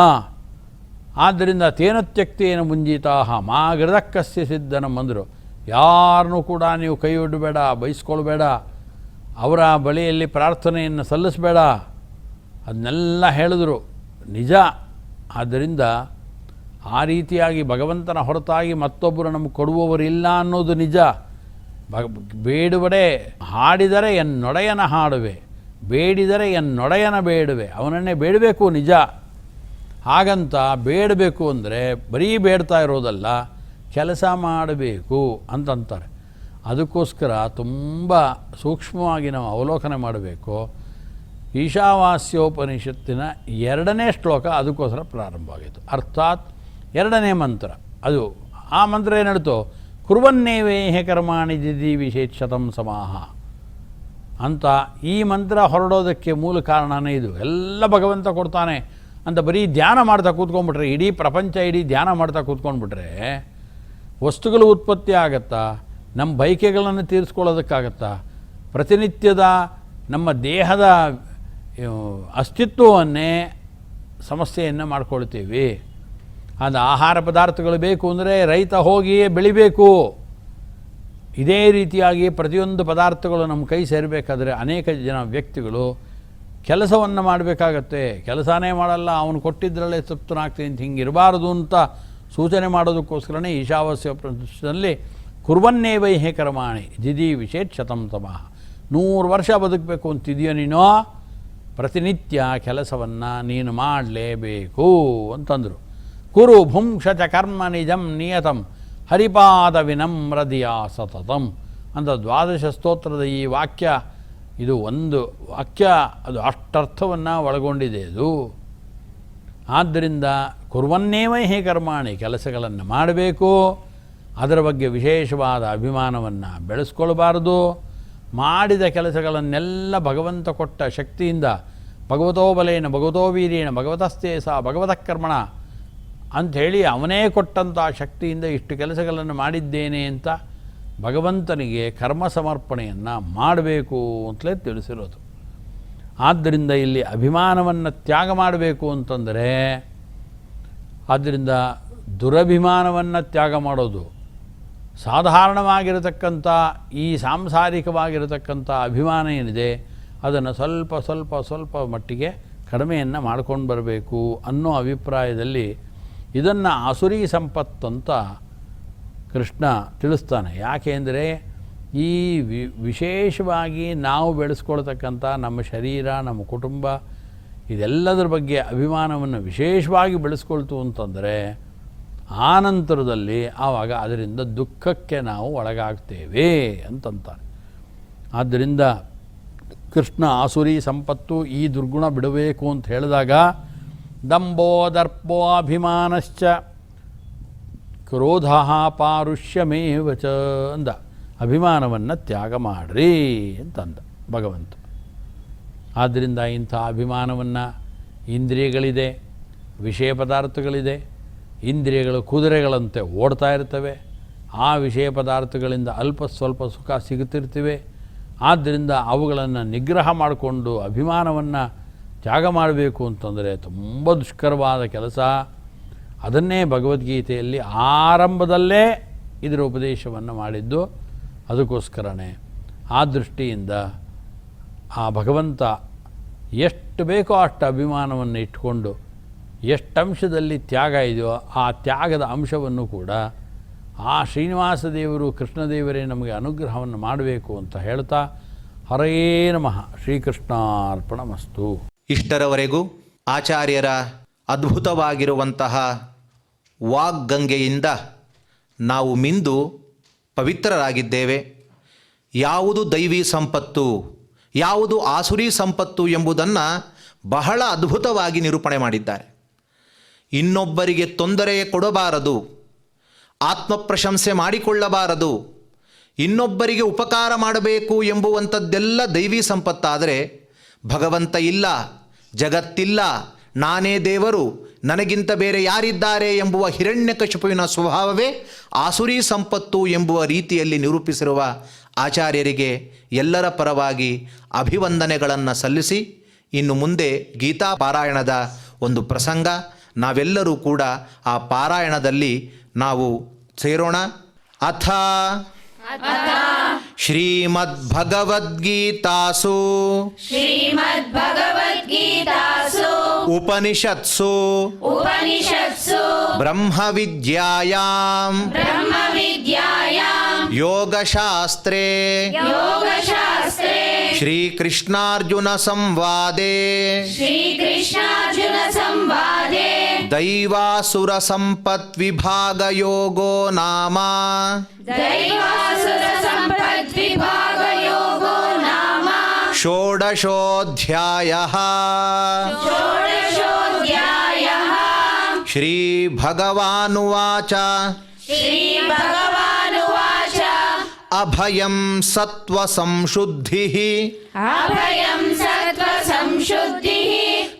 Speaker 1: ಆದ್ದರಿಂದ ತೇನ ತ್ಯಕ್ತೇನ ಮುಂಜಿತಾಹ ಮಾ ಗೃದಕ್ಕಸ್ಯ ಸಿದ್ಧನಂ ಅಂದರು. ಯಾರನ್ನೂ ಕೂಡ ನೀವು ಕೈ ಒಡ್ಡಬೇಡ, ಬಯಸ್ಕೊಳ್ಬೇಡ, ಅವರ ಬಳಿಯಲ್ಲಿ ಪ್ರಾರ್ಥನೆಯನ್ನು ಸಲ್ಲಿಸಬೇಡ, ಅದನ್ನೆಲ್ಲ ಹೇಳಿದ್ರು. ನಿಜ. ಆದ್ದರಿಂದ ಆ ರೀತಿಯಾಗಿ ಭಗವಂತನ ಹೊರತಾಗಿ ಮತ್ತೊಬ್ಬರು ನಮಗೆ ಕೊಡುವವರಿಲ್ಲ ಅನ್ನೋದು ನಿಜ. ಬೇಡುವಡೆ ಹಾಡಿದರೆ ಎನ್ನೊಡೆಯನ ಹಾಡುವೆ, ಬೇಡಿದರೆ ಎನ್ನೊಡೆಯನ ಬೇಡುವೆ. ಅವನನ್ನೇ ಬೇಡಬೇಕು, ನಿಜ. ಹಾಗಂತ ಬೇಡಬೇಕು ಅಂದರೆ ಬರೀ ಬೇಡ್ತಾ ಇರೋದಲ್ಲ, ಕೆಲಸ ಮಾಡಬೇಕು ಅಂತಂತಾರೆ. ಅದಕ್ಕೋಸ್ಕರ ತುಂಬ ಸೂಕ್ಷ್ಮವಾಗಿ ನಾವು ಅವಲೋಕನೆ ಮಾಡಬೇಕು. ಈಶಾವಾಸ್ಯೋಪನಿಷತ್ತಿನ 2ನೇ ಶ್ಲೋಕ ಅದಕ್ಕೋಸ್ಕರ ಪ್ರಾರಂಭವಾಗಿತ್ತು. ಅರ್ಥಾತ್ 2ನೇ ಮಂತ್ರ ಅದು. ಆ ಮಂತ್ರ ಏನು ಹೇಳ್ತು? ಕುರ್ವನ್ನೇವೇಹೆ ಕರ್ಮಾಣಿ ದಿದಿ ವಿಶೇಷತಂ ಸಮಾಹ ಅಂತ. ಈ ಮಂತ್ರ ಹೊರಡೋದಕ್ಕೆ ಮೂಲ ಕಾರಣನೇ ಇದು. ಎಲ್ಲ ಭಗವಂತ ಕೊಡ್ತಾನೆ ಅಂತ ಬರೀ ಧ್ಯಾನ ಮಾಡ್ತಾ ಕೂತ್ಕೊಂಡ್ಬಿಟ್ರೆ, ಇಡೀ ಪ್ರಪಂಚ ಇಡೀ ಧ್ಯಾನ ಮಾಡ್ತಾ ಕೂತ್ಕೊಂಡ್ಬಿಟ್ರೆ ವಸ್ತುಗಳು ಉತ್ಪತ್ತಿ ಆಗತ್ತಾ? ನಮ್ಮ ಬಯಕೆಗಳನ್ನು ತೀರಿಸ್ಕೊಳ್ಳೋದಕ್ಕಾಗತ್ತಾ? ಪ್ರತಿನಿತ್ಯದ ನಮ್ಮ ದೇಹದ ಅಸ್ತಿತ್ವವನ್ನೇ ಸಮಸ್ಯೆಯನ್ನು ಮಾಡ್ಕೊಳ್ತೀವಿ. ಅದು ಆಹಾರ ಪದಾರ್ಥಗಳು ಬೇಕು ಅಂದರೆ ರೈತ ಹೋಗಿಯೇ ಬೆಳಿಬೇಕು. ಇದೇ ರೀತಿಯಾಗಿ ಪ್ರತಿಯೊಂದು ಪದಾರ್ಥಗಳು ನಮ್ಮ ಕೈ ಸೇರಬೇಕಾದ್ರೆ ಅನೇಕ ಜನ ವ್ಯಕ್ತಿಗಳು ಕೆಲಸವನ್ನು ಮಾಡಬೇಕಾಗತ್ತೆ. ಕೆಲಸನೇ ಮಾಡಲ್ಲ, ಅವನು ಕೊಟ್ಟಿದ್ದರಲ್ಲೇ ತೃಪ್ತನಾಗ್ತೀನಿ ಅಂತ ಹಿಂಗಿರಬಾರದು ಅಂತ ಸೂಚನೆ ಮಾಡೋದಕ್ಕೋಸ್ಕರನೇ ಈಶಾವಾಸ್ಯೋಪನಿಷತ್ತಿನಲ್ಲಿ ಕುರ್ವನ್ನೇವೈಹೆ ಕರ್ಮಾಣಿ ದಿದಿ ವಿಶೇಷತಂ ತಮಃ. 100 ವರ್ಷ ಬದುಕಬೇಕು ಅಂತಿದೆಯೋ ನೀನು, ಪ್ರತಿನಿತ್ಯ ಕೆಲಸವನ್ನು ನೀನು ಮಾಡಲೇಬೇಕು ಅಂತಂದರು. ಕುರು ಭುಂಕ್ಷಚ ಕರ್ಮ ನಿಜಂ ನಿಯತಂ ಹರಿಪಾದ ವಿನಮ್ರದಿಯ ಸತತಂ ಅಂತ 12 ಸ್ತೋತ್ರದ ಈ ವಾಕ್ಯ, ಇದು ಒಂದು ವಾಕ್ಯ, ಅದು ಅಷ್ಟರ್ಥವನ್ನು ಒಳಗೊಂಡಿದೆ ಇದು. ಆದ್ದರಿಂದ ಕುರ್ವನ್ನೇವೈಹೆ ಕರ್ಮಾಣಿ, ಕೆಲಸಗಳನ್ನು ಮಾಡಬೇಕು. ಅದರ ಬಗ್ಗೆ ವಿಶೇಷವಾದ ಅಭಿಮಾನವನ್ನು ಬೆಳೆಸ್ಕೊಳ್ಬಾರ್ದು. ಮಾಡಿದ ಕೆಲಸಗಳನ್ನೆಲ್ಲ ಭಗವಂತ ಕೊಟ್ಟ ಶಕ್ತಿಯಿಂದ ಭಗವತೋ ಬಲೇನ ಭಗವತೋ ವೀರ್ಯೇಣ ಭಗವತಸ್ಥೇ ಸಾ ಭಗವತಃ ಕರ್ಮಣ ಅಂಥೇಳಿ ಅವನೇ ಕೊಟ್ಟಂಥ ಶಕ್ತಿಯಿಂದ ಇಷ್ಟು ಕೆಲಸಗಳನ್ನು ಮಾಡಿದ್ದೇನೆ ಅಂತ ಭಗವಂತನಿಗೆ ಕರ್ಮ ಸಮರ್ಪಣೆಯನ್ನು ಮಾಡಬೇಕು ಅಂತಲೇ ತಿಳಿಸಿರೋದು. ಆದ್ದರಿಂದ ಇಲ್ಲಿ ಅಭಿಮಾನವನ್ನು ತ್ಯಾಗ ಮಾಡಬೇಕು ಅಂತಂದರೆ, ಆದ್ದರಿಂದ ದುರಭಿಮಾನವನ್ನು ತ್ಯಾಗ ಮಾಡೋದು, ಸಾಧಾರಣವಾಗಿರತಕ್ಕಂಥ ಈ ಸಾಂಸಾರಿಕವಾಗಿರತಕ್ಕಂಥ ಅಭಿಮಾನ ಏನಿದೆ ಅದನ್ನು ಸ್ವಲ್ಪ ಸ್ವಲ್ಪ ಸ್ವಲ್ಪ ಮಟ್ಟಿಗೆ ಕಡಿಮೆಯನ್ನು ಮಾಡ್ಕೊಂಡು ಬರಬೇಕು ಅನ್ನೋ ಅಭಿಪ್ರಾಯದಲ್ಲಿ ಇದನ್ನು ಆಸುರಿ ಸಂಪತ್ತು ಅಂತ ಕೃಷ್ಣ ತಿಳಿಸ್ತಾನೆ. ಯಾಕೆ ಅಂದರೆ ಈ ವಿಶೇಷವಾಗಿ ನಾವು ಬೆಳೆಸ್ಕೊಳ್ತಕ್ಕಂಥ ನಮ್ಮ ಶರೀರ, ನಮ್ಮ ಕುಟುಂಬ, ಇದೆಲ್ಲದರ ಬಗ್ಗೆ ಅಭಿಮಾನವನ್ನು ವಿಶೇಷವಾಗಿ ಬೆಳೆಸ್ಕೊಳ್ತು ಅಂತಂದರೆ ಆನಂತರದಲ್ಲಿ ಆವಾಗ ಅದರಿಂದ ದುಃಖಕ್ಕೆ ನಾವು ಒಳಗಾಗ್ತೇವೆ ಅಂತಂತಾರೆ. ಆದ್ದರಿಂದ ಕೃಷ್ಣ ಆಸುರಿ ಸಂಪತ್ತು, ಈ ದುರ್ಗುಣ ಬಿಡಬೇಕು ಅಂತ ಹೇಳಿದಾಗ ದಂಭೋ ದರ್ಪೋ ಅಭಿಮಾನಶ್ಚ ಕ್ರೋಧ ಪಾರುಷ್ಯಮೇವ ಚ ಅಂದ. ಅಭಿಮಾನವನ್ನು ತ್ಯಾಗ ಮಾಡ್ರಿ ಅಂತಂದ ಭಗವಂತ. ಆದ್ದರಿಂದ ಇಂಥ ಅಭಿಮಾನವನ್ನು, ಇಂದ್ರಿಯಗಳಿದೆ, ವಿಷಯ ಪದಾರ್ಥಗಳಿದೆ, ಇಂದ್ರಿಯಗಳು ಕುದುರೆಗಳಂತೆ ಓಡ್ತಾ ಇರ್ತವೆ, ಆ ವಿಷಯ ಪದಾರ್ಥಗಳಿಂದ ಅಲ್ಪ ಸ್ವಲ್ಪ ಸುಖ ಸಿಗುತ್ತಿರ್ತಿವೆ. ಆದ್ದರಿಂದ ಅವುಗಳನ್ನು ನಿಗ್ರಹ ಮಾಡಿಕೊಂಡು ಅಭಿಮಾನವನ್ನು ತ್ಯಾಗ ಮಾಡಬೇಕು ಅಂತಂದರೆ ತುಂಬ ದುಷ್ಕರವಾದ ಕೆಲಸ. ಅದನ್ನೇ ಭಗವದ್ಗೀತೆಯಲ್ಲಿ ಆರಂಭದಲ್ಲೇ ಇದರ ಉಪದೇಶವನ್ನು ಮಾಡಿದ್ದು ಅದಕ್ಕೋಸ್ಕರನೇ. ಆ ದೃಷ್ಟಿಯಿಂದ ಆ ಭಗವಂತ ಎಷ್ಟು ಬೇಕೋ ಅಷ್ಟು ಅಭಿಮಾನವನ್ನು ಇಟ್ಕೊಂಡು ಎಷ್ಟು ಅಂಶದಲ್ಲಿ ತ್ಯಾಗ ಇದೆಯೋ ಆ ತ್ಯಾಗದ ಅಂಶವನ್ನು ಕೂಡ ಆ ಶ್ರೀನಿವಾಸ ದೇವರು ಕೃಷ್ಣದೇವರೇ ನಮಗೆ ಅನುಗ್ರಹವನ್ನು ಮಾಡಬೇಕು ಅಂತ ಹೇಳ್ತಾ ಹರೇ ನಮಃ. ಶ್ರೀಕೃಷ್ಣಾರ್ಪಣಮಸ್ತು.
Speaker 2: ಇಷ್ಟರವರೆಗೂ ಆಚಾರ್ಯರ ಅದ್ಭುತವಾಗಿರುವಂತಹ ವಾಗ್ಗಂಗೆಯಿಂದ ನಾವು ಮಿಂದು ಪವಿತ್ರರಾಗಿದ್ದೇವೆ. ಯಾವುದು ದೈವಿ ಸಂಪತ್ತು, ಯಾವುದು ಆಸುರಿ ಸಂಪತ್ತು ಎಂಬುದನ್ನು ಬಹಳ ಅದ್ಭುತವಾಗಿ ನಿರೂಪಣೆ ಮಾಡಿದ್ದಾರೆ. ಇನ್ನೊಬ್ಬರಿಗೆ ತೊಂದರೆ ಕೊಡಬಾರದು, ಆತ್ಮಪ್ರಶಂಸೆ ಮಾಡಿಕೊಳ್ಳಬಾರದು, ಇನ್ನೊಬ್ಬರಿಗೆ ಉಪಕಾರ ಮಾಡಬೇಕು ಎಂಬುವಂಥದ್ದೆಲ್ಲ ದೈವಿ ಸಂಪತ್ತಾದರೆ, ಭಗವಂತ ಇಲ್ಲ, ಜಗತ್ತಿಲ್ಲ, ನಾನೇ ದೇವರು, ನನಗಿಂತ ಬೇರೆ ಯಾರಿದ್ದಾರೆ ಎಂಬುವ ಹಿರಣ್ಯಕಶಿಪುವಿನ ಸ್ವಭಾವವೇ ಆಸುರಿ ಸಂಪತ್ತು ಎಂಬುವ ರೀತಿಯಲ್ಲಿ ನಿರೂಪಿಸಿರುವ ಆಚಾರ್ಯರಿಗೆ ಎಲ್ಲರ ಪರವಾಗಿ ಅಭಿವಂದನೆಗಳನ್ನು ಸಲ್ಲಿಸಿ, ಇನ್ನು ಮುಂದೆ ಗೀತಾ ಪಾರಾಯಣದ ಒಂದು ಪ್ರಸಂಗ, ನಾವೆಲ್ಲರೂ ಕೂಡ ಆ ಪಾರಾಯಣದಲ್ಲಿ ನಾವು ಸೇರೋಣ. ಅಥ ಶ್ರೀಮದ್ಭಗವದ್ಗೀತಾಸು ಉಪನಿಷತ್ಸು ಬ್ರಹ್ಮವಿದ್ಯಾಯಾಂ ಯೋಗಶಾಸ್ತ್ರೇ ಶ್ರೀಕೃಷ್ಣಾರ್ಜುನ ಸಂವಾದೇ ದೈವಾಸುರ ಸಂಪತ್ ವಿಭಾಗ ಯೋಗೋ ನಾಮ ಷೋಡಶೋಧ್ಯಾಯಃ. ಶ್ರೀಭಗವಾನುವಾಚ ಅಭಯಂ ಸತ್ವಸಂಶುದ್ಧಿಃ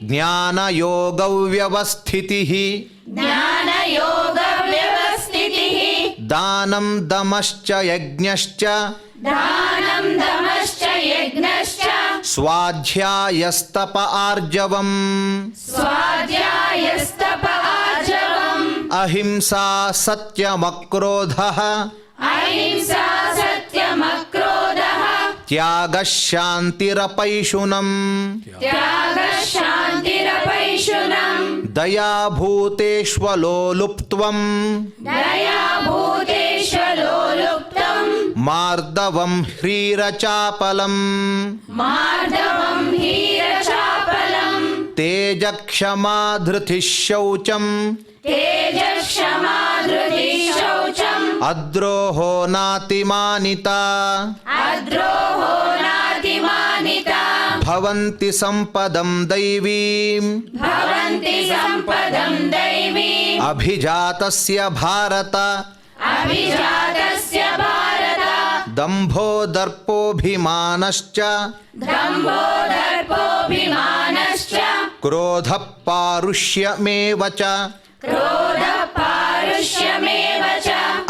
Speaker 2: ಜ್ಞಾನಯೋಗವ್ಯವಸ್ಥಿತಿಃ ದಾನಂ ದಮಶ್ಚ ಯಜ್ಞಶ್ಚ ಸ್ವಾಧ್ಯಾಯಸ್ತಪ ಆರ್ಜವಂ ಅಹಿಂಸಾ ಸತ್ಯಮಕ್ರೋಧಃ ತ್ಯಾಗಃ ಶಾಂತಿರಪೈಶುನಂ ದಯಾಭೂತೇಷ್ವಲೋಲುಪ್ತ್ವಂ ಮಾರ್ದವಂ ಹ್ರೀರಚಾಪಲಂ ತೇಜಕ್ಷಮಾ ಧೃತಿಃ ಶೌಚಂ ಅದ್ರೋಹೋ ನಾತಿಮಾನಿತಾ ಭವಂತಿ ಸಂಪದಂ ದೈವೀಂ ಅಭಿಜಾತಸ್ಯ ಭಾರತ ದಂಭೋ ದರ್ಪೋಭಿಮಾನಶ್ಚ ಕ್ರೋಧಃ ಪಾರುಷ್ಯಮೇವ ಚ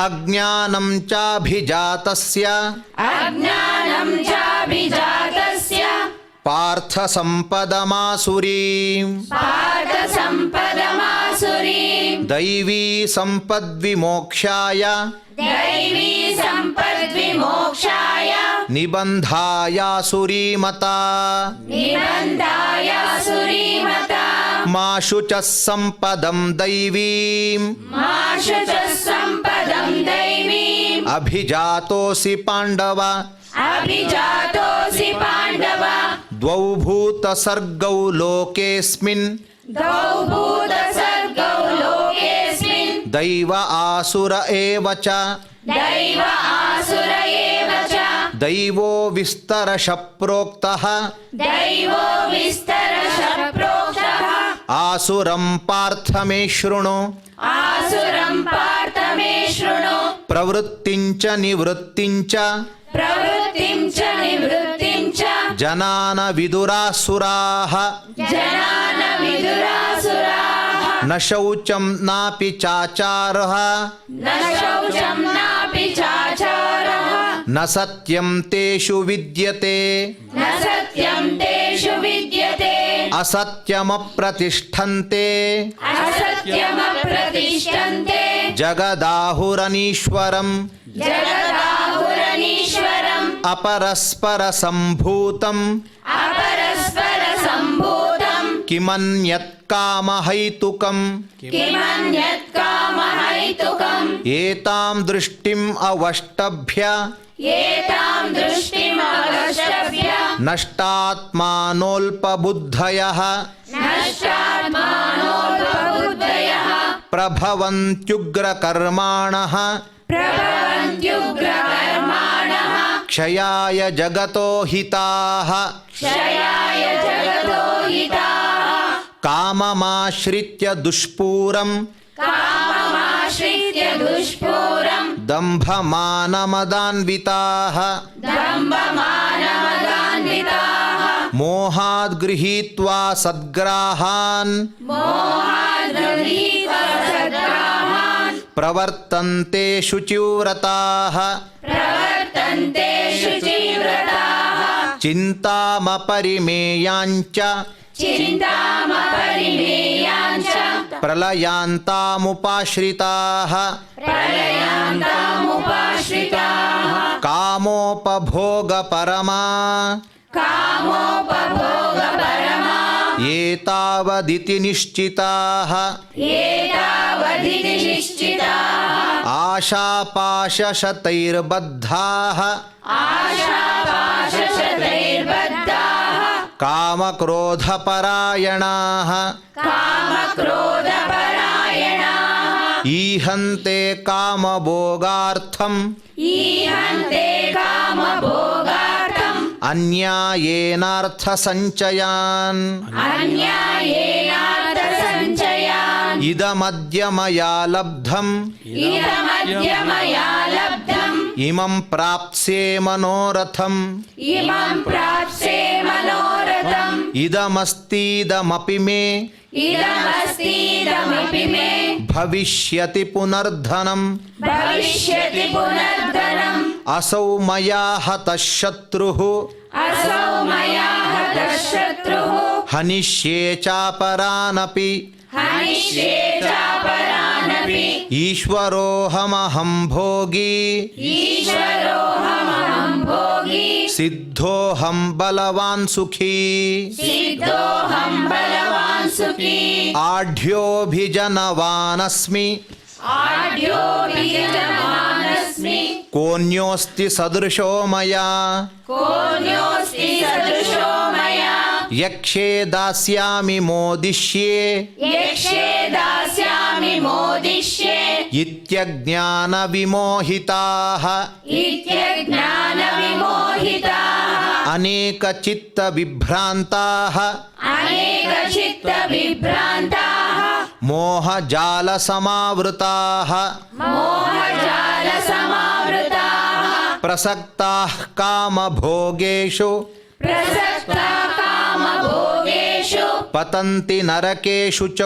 Speaker 2: ಅಜ್ಞಾನಂ ಚಾಭಿಜಾತಸ್ಯ ಪಾರ್ಥ ಸಂಪದಮಾಸುರೀಂ ದೈವೀ ಸಂಪದ್ವಿಮೋಕ್ಷಾಯ ನಿಬಂಧಾಯಾಸುರೀಮತಾ ಮಾ ಶುಚಃ ಸಂಪದಂ ದೈವೀಂ ಅಭಿಜಾತೋಸಿ ಪಾಂಡವ ದ್ವೌ ಭೂತ ಸರ್ಗೌ ಲೋಕೇಸ್ಮಿನ್ ದೈವ ಆಸುರ ಏವ ಚ ದೈವೋ ವಿಸ್ತರಶ ಪ್ರೋಕ್ತಃ ಆಸುರಂ ಪಾರ್ಥ ಮೇ ಶೃಣು ಪ್ರವೃತ್ತಿಂಚ ನಿವೃತ್ತಿಂಚ ಜನಾನ ವಿದುರಾಸುರಾಃ ನ ಶೌಚಂ ನಾಪಿ ಚಾಚಾರಃ ನ ಸತ್ಯಂ ತೇಷು ವಿದ್ಯತೆ असत्यमप्रतिष्ठन्ते
Speaker 3: असत्यमप्रतिष्ठन्ते
Speaker 2: जगदाहुरनीश्वरम्
Speaker 3: जगदाहुरनीश्वरम्
Speaker 2: अपरस्परसम्भूतम्
Speaker 3: अपरस्परसम्भूतम्
Speaker 2: किमन्यत्कामहैतुकम्
Speaker 3: किमन्यत् कामहैतुकम्
Speaker 2: एतां दृष्टिम् अवष्टभ्य
Speaker 3: एतां दृष्टिमवष्टभ्य
Speaker 2: नष्टात्मानोऽल्पबुद्धयः
Speaker 3: नष्टात्मानोपबुद्धयः
Speaker 2: प्रभवन्त्युग्रकर्माणः
Speaker 3: प्रभवन्त्युग्रकर्माणः
Speaker 2: क्षयाय जगतो हिताः
Speaker 3: क्षयाय जगतो हिताः
Speaker 2: काममाश्रित्य दुष्पूरम्
Speaker 3: काममाश्रित्य दुष्पूरम्
Speaker 2: दम्भमानमदान्विताः
Speaker 3: दम्भमानमदान्विताः
Speaker 2: मोहाद् गृहीत्वा सद्ग्राहान्
Speaker 3: मोहाद्गृहीत्वा सद्ग्राहान्
Speaker 2: प्रवर्तन्ते शुचिव्रताः
Speaker 3: प्रवर्तन्ते शुचिव्रताः
Speaker 2: चिन्तामपरिमेयाञ्च
Speaker 3: चिन्तामपरिमेयाञ्च
Speaker 2: प्रलयान्तामुपाश्रिताः
Speaker 3: प्रलयान्तामुपाश्रिताः
Speaker 2: कामोपभोगपरमा
Speaker 3: कामोपभोगपरमा
Speaker 2: एतावदिति निश्चिताः
Speaker 3: एतावदिति निश्चिताः
Speaker 2: आशापाशशतैर्बद्धाः
Speaker 3: आशापाशशतैर्बद्धाः
Speaker 2: कामक्रोधपरायणाः
Speaker 3: कामक्रोधपरायणाः
Speaker 2: ईहन्ते कामभोगार्थम्
Speaker 3: ईहन्ते कामभोगार्थम्
Speaker 2: अन्यायेनार्थसञ्चयान्
Speaker 3: अन्यायेनार्थसञ्चयान्
Speaker 2: इदमद्य मया लब्धम्
Speaker 3: इदमद्य मया लब्धम्
Speaker 2: इमं प्राप्स्ये मनोरथम्
Speaker 3: इमं प्राप्स्ये मनोरथम्
Speaker 2: इदमस्तीदमपि मे
Speaker 3: इदमस्तीदमपि मे
Speaker 2: भविष्यति पुनर्धनम्
Speaker 3: भविष्यति पुनर्धनम्
Speaker 2: असौ मया हतः शत्रुः
Speaker 3: असौ मया हतः शत्रुः
Speaker 2: हनिष्ये चापरानपि
Speaker 3: हनिष्ये चापरानपि
Speaker 2: ईश्वरोऽहमहं भोगी
Speaker 3: ईश्वरोऽहमहं भोगी
Speaker 2: सिद्धोऽहं बलवान् सुखी
Speaker 3: सिद्धोऽहं बलवान् सुखी
Speaker 2: आढ्योऽभिजनवानस्मि
Speaker 3: आढ्योऽभिजनवानस्मि
Speaker 2: कोऽन्योऽस्ति सदृशो मया
Speaker 3: कोऽन्योऽस्ति सदृशो मया
Speaker 2: यक्षे दास्यामि मोदिष्ये
Speaker 3: यक्षे दास्यामि मोदिष्ये
Speaker 2: इत्यज्ञानविमोहिताः
Speaker 3: इत्यज्ञानविमोहिताः
Speaker 2: अनेकचित्तविभ्रान्ताः
Speaker 3: अनेकचित्तविभ्रान्ताः
Speaker 2: मोहजालसमावृताः
Speaker 3: मोहजालसमावृताः
Speaker 2: प्रसक्ताः कामभोगेषु
Speaker 3: प्रसक्ता कामभोगेषु
Speaker 2: पतन्ति नरकेषु च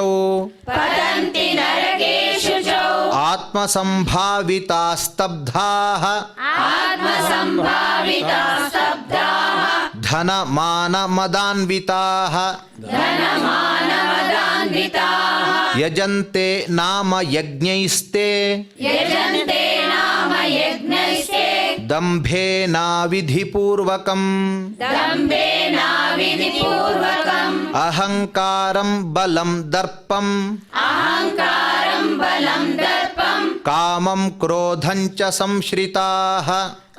Speaker 3: पतन्ति नरकेषु च
Speaker 2: आत्मसम्भाविताः स्तब्धाः
Speaker 3: आत्मसम्भाविताः स्तब्धाः
Speaker 2: धनमानमदान्विताः
Speaker 3: धनमानमदान्विताः
Speaker 2: यजन्ते नाम यज्ञैस्ते
Speaker 3: यजन्ते नाम यज्ञैस्ते
Speaker 2: दम्भेनाविधिपूर्वकम्
Speaker 3: दम्भेनाविधिपूर्वकम्
Speaker 2: अहङ्कारं बलं दर्पम्
Speaker 3: अहङ्कारं बलं दर्पं
Speaker 2: कामं क्रोधं च संश्रिताः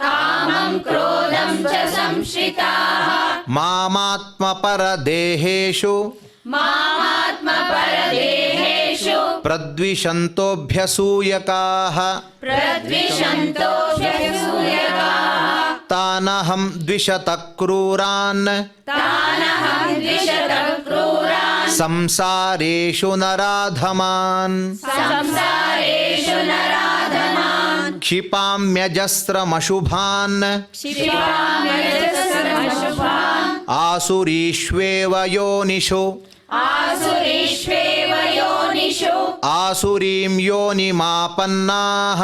Speaker 3: कामं क्रोधं च संश्रिताः
Speaker 2: मामात्मपरदेहेषु
Speaker 3: मामात्मपरदेहेषु
Speaker 2: प्रद्विषन्तोऽभ्यसूयकाः
Speaker 3: प्रद्विषन्तोऽभ्यसूयकाः
Speaker 2: तानहं द्विषतः क्रूरान्
Speaker 3: तानहं द्विषतः क्रूरान्
Speaker 2: संसारेषु नराधमान्
Speaker 3: संसारेषु नराधमान्
Speaker 2: क्षिपाम्यजस्रमशुभान्
Speaker 3: क्षिपाम्यजस्रमशुभान्
Speaker 2: आसुरीष्वेव योनिषु
Speaker 3: आसुरीष्वेव योनिषु
Speaker 2: आसुरीं योनिमापन्नाः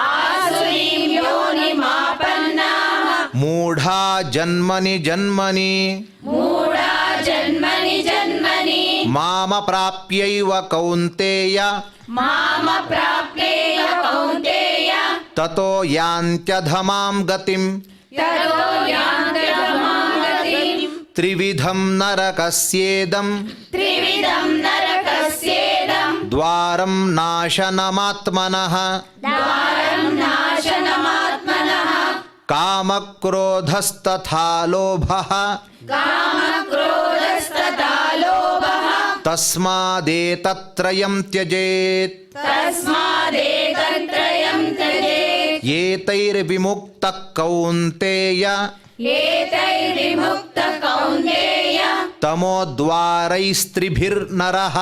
Speaker 3: आसुरीं योनिमापन्नाः
Speaker 2: मूढा जन्मनि जन्मनि
Speaker 3: मूढा जन्मनि जन्मनि
Speaker 2: ಮಾಮ ಪ್ರಾಪ್ಯೈವ ಕೌಂತೇಯ
Speaker 3: ಮಾಮ ಪ್ರಾಪ್ಯೇಯ ಕೌಂತೇಯ
Speaker 2: ತತೋ ಯಾಂತ್ಯಧಮಾಂ ಗತಿಂ
Speaker 3: ತತೋ ಯಾಂತ್ಯಧಮಾಂ ಗತಿಂ
Speaker 2: ತ್ರಿವಿಧಂ ನರಕಸ್ಯೇದಂ
Speaker 3: ತ್ರಿವಿಧಂ ನರಕಸ್ಯೇದಂ
Speaker 2: ದ್ವಾರಂ ನಾಶನಮಾತ್ಮನಃ
Speaker 3: ದ್ವಾರಂ ನಾಶನಮಾತ್ಮನಃ
Speaker 2: ಕಾಮಕ್ರೋಧಸ್ತಥಾ ಲೋಭಃ
Speaker 3: ಕಾಮಕ್ರೋಧಸ್ತಥಾ ಲೋಭಃ
Speaker 2: ತಸ್ಮಾದೇತತ್ರಯಂ ತ್ಯಜೇತ್
Speaker 3: ತಸ್ಮಾದೇತತ್ರಯಂ ತ್ಯಜೇತ್
Speaker 2: ಏತೈರ್ವಿಮುಕ್ತಃ ಕೌಂತೇಯ
Speaker 3: ಏತೈರ್ವಿಮುಕ್ತ ಕೌಂತೇಯ
Speaker 2: ತಮೋದ್ವಾರೈಸ್ತ್ರಿಭಿರ್ನರಃ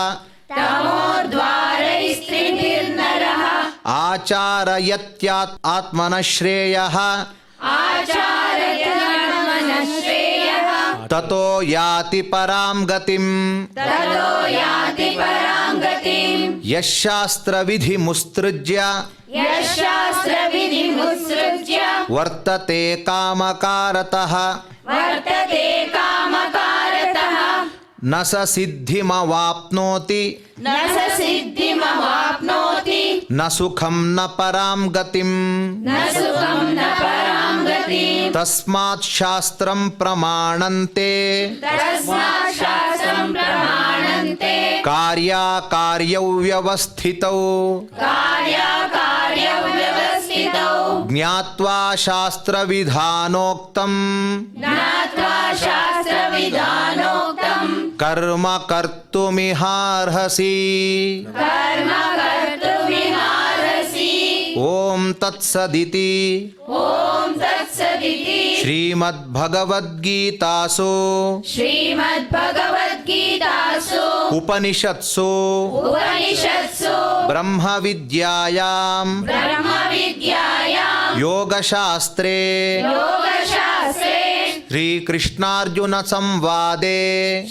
Speaker 3: ತಮೋದ್ವಾರೈಸ್ತ್ರಿಭಿರ್ನರಃ
Speaker 2: ಆಚಾರಯತ್ಯಾತ್ ಆತ್ಮನಃ ಶ್ರೇಯಃ
Speaker 3: ಆಚಾರ್ಯಮನಶ್ರೇಯಃ
Speaker 2: ತತೋ ಯಾತಿ ಪರಾಂ ಗತಿಂ
Speaker 3: ತತೋ ಯಾತಿ ಪರಾಂ ಗತಿಂ
Speaker 2: ಯಶಾಸ್ತ್ರವಿಧಿಮುತ್ಸೃಜ್ಯ
Speaker 3: ಯಶಾಸ್ತ್ರವಿಧಿಮುತ್ಸೃಜ್ಯ
Speaker 2: ವರ್ತತೆ ಕಾಮಕಾರತಃ
Speaker 3: ವರ್ತತೆ ಕಾಮಕಾರತಃ
Speaker 2: ನ ಸ ಸಿದ್ಧಿಮವಾಪ್ನೋತಿ
Speaker 3: ನ ಸ ಸಿದ್ಧಿಮವಾಪ್ನೋತಿ
Speaker 2: ನ ಸುಖಂ ನ ಪರಾಂ ಗತಿಂ
Speaker 3: ನ ಸುಖಂ ನ ಪರಾಂ ಗತಿಂ
Speaker 2: ತಸ್ಮಾತ್ ಶಾಸ್ತ್ರಂ ಪ್ರಮಾಣಂತೆ
Speaker 3: ತಸ್ಮಾತ್ ಶಾಸ್ತ್ರಂ ಪ್ರಮಾಣಂತೆ
Speaker 2: ಕಾರ್ಯಕಾರ್ಯೌ ವ್ಯವಸ್ಥಿತೌ
Speaker 3: ಕಾರ್ಯವ್ಯವಸ್ಥಿತೌ
Speaker 2: ಜ್ಞಾತ್ವಾ ಶಾಸ್ತ್ರವಿಧಾನೋಕ್ತಂ
Speaker 3: ಜ್ಞಾತ್ವಾ ಶಾಸ್ತ್ರವಿಧಾನೋಕ್ತಂ
Speaker 2: ಕರ್ಮ ಕರ್ತುಮಿಹಾರ್ಹಸಿ
Speaker 3: ಕರ್ಮ ಕರ್ತುಮಿಹಾರಸಿ
Speaker 2: ಓಂ ತತ್ಸದಿತಿ
Speaker 3: ಓಂ ತತ್ಸದಿತಿ
Speaker 2: ಶ್ರೀಮದ್ಭಗವದ್ಗೀತಾಸು
Speaker 3: ಶ್ರೀಮದ್ಭಗವದ್ಗೀತಾಸು
Speaker 2: ಉಪನಿಷತ್ಸು
Speaker 3: ಉಪನಿಷತ್ಸು
Speaker 2: ಬ್ರಹ್ಮವಿದ್ಯಾಯಾಂ
Speaker 3: ಬ್ರಹ್ಮವಿದ್ಯಾಯಾಂ
Speaker 2: ಯೋಗಶಾಸ್ತ್ರೇ
Speaker 3: ಯೋಗಶಾಸ್ತ್ರೇ
Speaker 2: ಶ್ರೀಕೃಷ್ಣಾರ್ಜುನ ಸಂವಾದೆ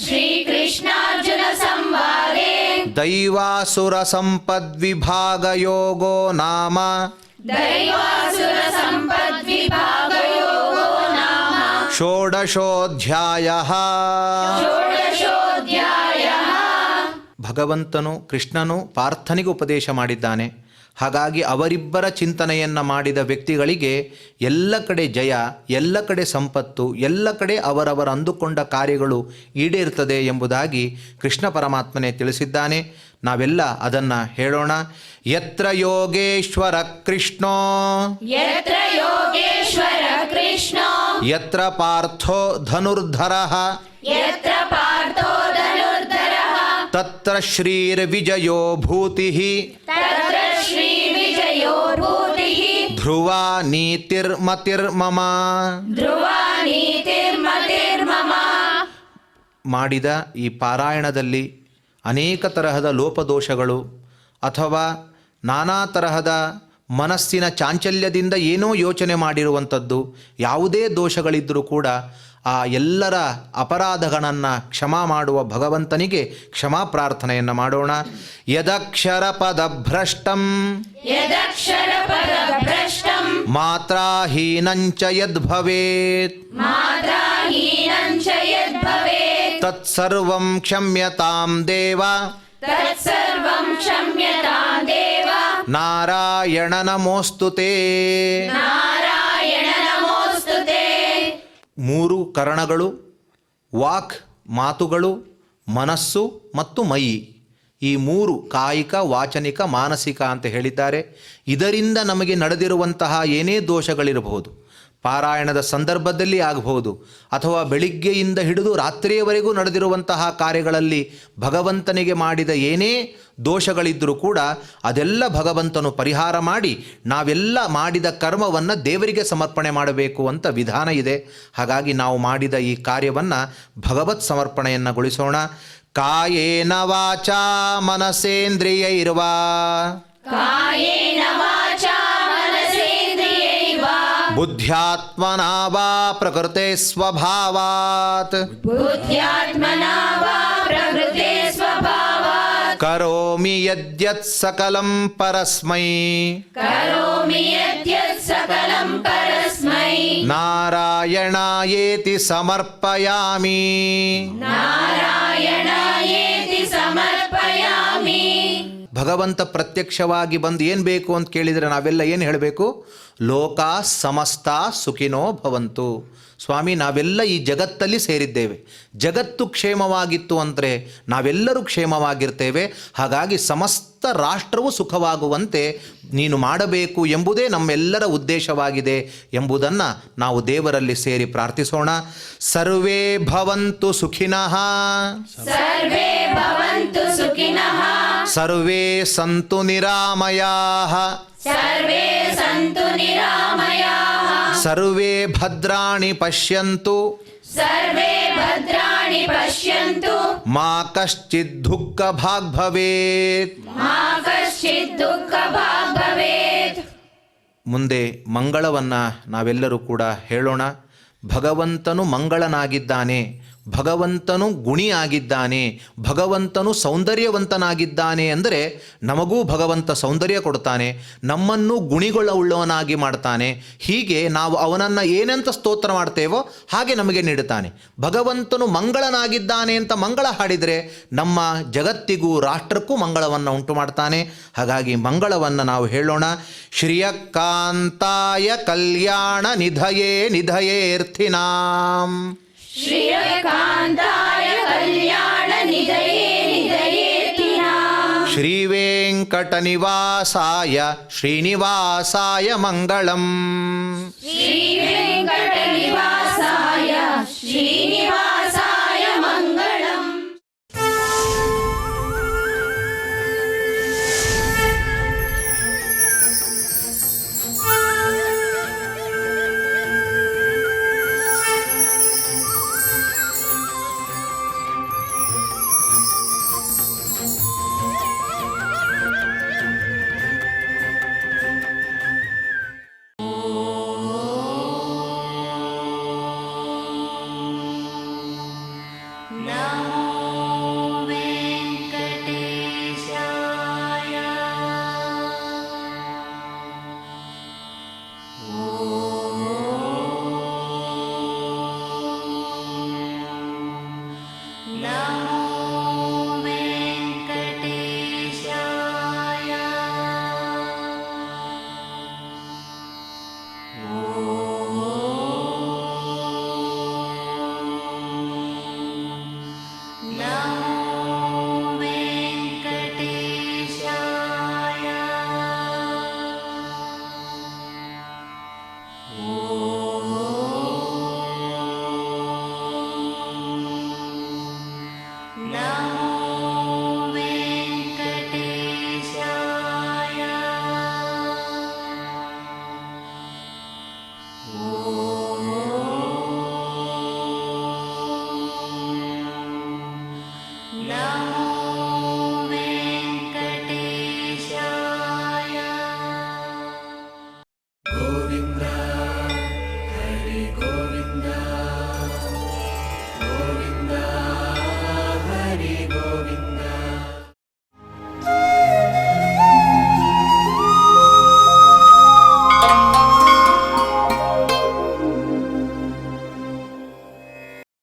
Speaker 3: ಶ್ರೀಕೃಷ್ಣಾರ್ಜುನ ಸಂವಾದೆ
Speaker 2: ದೈವಾಸುರ ಸಂಪದ್ವಿಭಾಗಯೋಗೋ ನಾಮ
Speaker 3: ದೈವಾಸುರ ಸಂಪದ್ವಿಭಾಗಯೋಗೋ ನಾಮ
Speaker 2: ಷೋಡಶೋಧ್ಯಾಯಃ.
Speaker 3: ಷೋಡಶೋಧ್ಯಾಯಃ.
Speaker 2: ಭಗವಂತನು ಕೃಷ್ಣನು ಪಾರ್ಥನಿಗೆ ಉಪದೇಶ ಮಾಡಿದ್ದಾನೆ. ಹಾಗಾಗಿ ಅವರಿಬ್ಬರ ಚಿಂತನೆಯನ್ನು ಮಾಡಿದ ವ್ಯಕ್ತಿಗಳಿಗೆ ಎಲ್ಲ ಕಡೆ ಜಯ, ಎಲ್ಲ ಕಡೆ ಸಂಪತ್ತು, ಎಲ್ಲ ಕಡೆ ಅವರವರ ಅಂದುಕೊಂಡ ಕಾರ್ಯಗಳು ಈಡೇರ್ತದೆ ಎಂಬುದಾಗಿ ಕೃಷ್ಣ ಪರಮಾತ್ಮನೇ ತಿಳಿಸಿದ್ದಾನೆ. ನಾವೆಲ್ಲ ಅದನ್ನು ಹೇಳೋಣ. ಯತ್ರ ಯೋಗೇಶ್ವರ ಕೃಷ್ಣೋ
Speaker 3: ಯತ್ರ ಯೋಗೇಶ್ವರ ಕೃಷ್ಣೋ
Speaker 2: ಯತ್ರ ಪಾರ್ಥೋ ಧನುರ್ಧರಃ
Speaker 3: ಯತ್ರ ಪಾರ್ಥೋ ಧನುರ್ಧರಃ
Speaker 2: ತತ್ರ ಶ್ರೀರ್ವಿಜಯೋ ಭೂತಿಃ
Speaker 3: ತತ್ರ ಶ್ರೀ ವಿಜಯೋ ಭೂತಿಃ
Speaker 2: ಧ್ರುವಾ ನೀತಿರ್ಮತಿರ್ಮಮ.
Speaker 3: ಧ್ರುವ ನೀತಿರ್ಮತಿರ್ಮಮ.
Speaker 2: ಮಾಡಿದ ಈ ಪಾರಾಯಣದಲ್ಲಿ ಅನೇಕ ತರಹದ ಲೋಪದೋಷಗಳು ಅಥವಾ ನಾನಾ ತರಹದ ಮನಸ್ಸಿನ ಚಾಂಚಲ್ಯದಿಂದ ಏನೋ ಯೋಚನೆ ಮಾಡಿರುವಂಥದ್ದು ಯಾವುದೇ ದೋಷಗಳಿದ್ದರೂ ಕೂಡ ಆ ಎಲ್ಲರ ಅಪರಾಧಗಳನ್ನು ಕ್ಷಮಾ ಮಾಡುವ ಭಗವಂತನಿಗೆ ಕ್ಷಮಾ ಪ್ರಾರ್ಥನೆಯನ್ನು ಮಾಡೋಣ. ಯದಕ್ಷರ ಪದಭ್ರಷ್ಟಂ
Speaker 3: ಯದಕ್ಷರ ಪದಭ್ರಷ್ಟಂ
Speaker 2: ಮಾತ್ರಾಹೀನಂಚ ಯದ್ಭವೇತ್
Speaker 3: ಮಾತ್ರಾಹೀನಂ ಚ ಯದ್ಭವೇತ್
Speaker 2: ತತ್ಸರ್ವಂ ಕ್ಷಮ್ಯತಾಂ ದೇವ
Speaker 3: ತತ್ಸರ್ವಂ ಕ್ಷಮ್ಯತಾಂ ದೇವ.
Speaker 2: ನಾರಾಯಣ ನಮೋಸ್ತುತೇ.
Speaker 3: ನಾರಾಯಣ ನಮೋಸ್ತುತೇ.
Speaker 2: ಮೂರು ಕರಣಗಳು, ವಾಕ್ ಮಾತುಗಳು, ಮನಸ್ಸು ಮತ್ತು ಮೈ, ಈ ಮೂರು ಕಾಯಿಕ, ವಾಚನಿಕ, ಮಾನಸಿಕ ಅಂತ ಹೇಳಿದ್ದಾರೆ. ಇದರಿಂದ ನಮಗೆ ನಡೆದಿರುವಂತಹ ಏನೇ ದೋಷಗಳಿರಬಹುದು, ಪಾರಾಯಣದ ಸಂದರ್ಭದಲ್ಲಿ ಆಗಬಹುದು ಅಥವಾ ಬೆಳಿಗ್ಗೆಯಿಂದ ಹಿಡಿದು ರಾತ್ರಿಯವರೆಗೂ ನಡೆದಿರುವಂತಹ ಕಾರ್ಯಗಳಲ್ಲಿ ಭಗವಂತನಿಗೆ ಮಾಡಿದ ಏನೇ ದೋಷಗಳಿದ್ದರೂ ಕೂಡ ಅದೆಲ್ಲ ಭಗವಂತನು ಪರಿಹಾರ ಮಾಡಿ ನಾವೆಲ್ಲ ಮಾಡಿದ ಕರ್ಮವನ್ನು ದೇವರಿಗೆ ಸಮರ್ಪಣೆ ಮಾಡಬೇಕು ಅಂತ ವಿಧಾನ ಇದೆ. ಹಾಗಾಗಿ ನಾವು ಮಾಡಿದ ಈ ಕಾರ್ಯವನ್ನು ಭಗವತ್ ಸಮರ್ಪಣೆಯನ್ನುಗೊಳಿಸೋಣ. ಕಾಯೇನ ವಾಚಾ ಮನಸೇಂದ್ರಿಯೈರ್ವಾ
Speaker 3: ಕಾಯೇನ ವಾಚಾ ಮನಸೇಂದ್ರಿಯೈರ್ವಾ
Speaker 2: ಬುದ್ಧ್ಯಾತ್ಮನಾ ವಾ ಪ್ರಕೃತೆ ಸ್ವಭಾವಾತ್
Speaker 3: ಬುದ್ಧ್ಯಾತ್ಮನಾ ವಾ ಪ್ರಕೃತೆ ಸ್ವಭಾವಾತ್
Speaker 2: ಕರೋಮಿ ಯದ್ಯತ್ ಸಕಲಂ ಪರಸ್ಮೈ
Speaker 3: ಕರೋಮಿ ಯದ್ಯತ್ ಸಕಲಂ ಪರಸ್ಮೈ
Speaker 2: ನಾರಾಯಣಾಯೇತಿ ಸಮರ್ಪಯಾಮಿ.
Speaker 3: ನಾರಾಯಣಾಯೇತಿ ಸಮರ್ಪಯಾಮಿ.
Speaker 2: ಭಗವಂತ ಪ್ರತ್ಯಕ್ಷವಾಗಿ ಬಂದು ಏನು ಬೇಕು ಅಂತ ಕೇಳಿದರೆ ನಾವೆಲ್ಲ ಏನು ಹೇಳಬೇಕು? ಲೋಕಾ ಸಮಸ್ತ ಸುಖಿನೋ ಭವಂತು. ಸ್ವಾಮಿ, ನಾವೆಲ್ಲ ಈ ಜಗತ್ತಲ್ಲಿ ಸೇರಿದ್ದೇವೆ. ಜಗತ್ತು ಕ್ಷೇಮವಾಗಿತ್ತು ಅಂದರೆ ನಾವೆಲ್ಲರೂ ಕ್ಷೇಮವಾಗಿರ್ತೇವೆ. ಹಾಗಾಗಿ ಸಮಸ್ತ ರಾಷ್ಟ್ರವು ಸುಖವಾಗುವಂತೆ ನೀನು ಮಾಡಬೇಕು ಎಂಬುದೇ ನಮ್ಮೆಲ್ಲರ ಉದ್ದೇಶವಾಗಿದೆ ಎಂಬುದನ್ನು ನಾವು ದೇವರಲ್ಲಿ ಸೇರಿ ಪ್ರಾರ್ಥಿಸೋಣ. ಸರ್ವೇ ಭವಂತು ಸುಖಿನಃ,
Speaker 3: ಸರ್ವೇ ಭವಂತು ಸುಖಿನಃ,
Speaker 2: ಸರ್ವೇ ಸಂತು ನಿರಾಮಯಾಃ,
Speaker 3: ಸರ್ವೇ ಸಂತು ನಿರಾಮಯಾಃ,
Speaker 2: ಸರ್ವೇ ಭದ್ರಾಣಿ ಪಶ್ಯಂತು,
Speaker 3: ಸರ್ವೇ ಭದ್ರಾಣಿ ಪಶ್ಯಂತು,
Speaker 2: ಮಾ ಕಶ್ಚಿತ್ ದುಃಖ ಭಾಗ್ ಭವೇತ್.
Speaker 3: ಮಾ ಕಶ್ಚಿತ್ ದುಃಖ ಭಾಗ್ ಭವೇತ್.
Speaker 2: ಮುಂದೆ ಮಂಗಳವನ್ನು ನಾವೆಲ್ಲರೂ ಕೂಡ ಹೇಳೋಣ. ಭಗವಂತನು ಮಂಗಳನಾಗಿದ್ದಾನೆ, ಭಗವಂತನು ಗುಣಿಯಾಗಿದ್ದಾನೆ, ಭಗವಂತನು ಸೌಂದರ್ಯವಂತನಾಗಿದ್ದಾನೆ ಅಂದರೆ ನಮಗೂ ಭಗವಂತ ಸೌಂದರ್ಯ ಕೊಡ್ತಾನೆ, ನಮ್ಮನ್ನು ಗುಣಿಗೊಳ್ಳುವವನಾಗಿ ಮಾಡ್ತಾನೆ. ಹೀಗೆ ನಾವು ಅವನನ್ನು ಏನಂತ ಸ್ತೋತ್ರ ಮಾಡ್ತೇವೋ ಹಾಗೆ ನಮಗೆ ನೀಡುತ್ತಾನೆ. ಭಗವಂತನು ಮಂಗಳನಾಗಿದ್ದಾನೆ ಅಂತ ಮಂಗಳ ಹಾಡಿದರೆ ನಮ್ಮ ಜಗತ್ತಿಗೂ ರಾಷ್ಟ್ರಕ್ಕೂ ಮಂಗಳವನ್ನು ಉಂಟು ಮಾಡ್ತಾನೆ. ಹಾಗಾಗಿ ಮಂಗಳವನ್ನು ನಾವು ಹೇಳೋಣ. ಶ್ರಿಯಕಾಂತಾಯ ಕಲ್ಯಾಣ ನಿಧಯೇ ನಿಧಯೇರ್ಥಿನಾಂ,
Speaker 3: ಶ್ರೀಯಕಾಂತಾಯ ಕಲ್ಯಾಣ ನಿಧಯೇ ನಿಧಯೇತಿನಾಂ,
Speaker 2: ಶ್ರೀವೇಂಕಟನಿವಾಸಾಯ ಶ್ರೀನಿವಾಸಾಯ ಮಂಗಳಂ,
Speaker 3: ಶ್ರೀ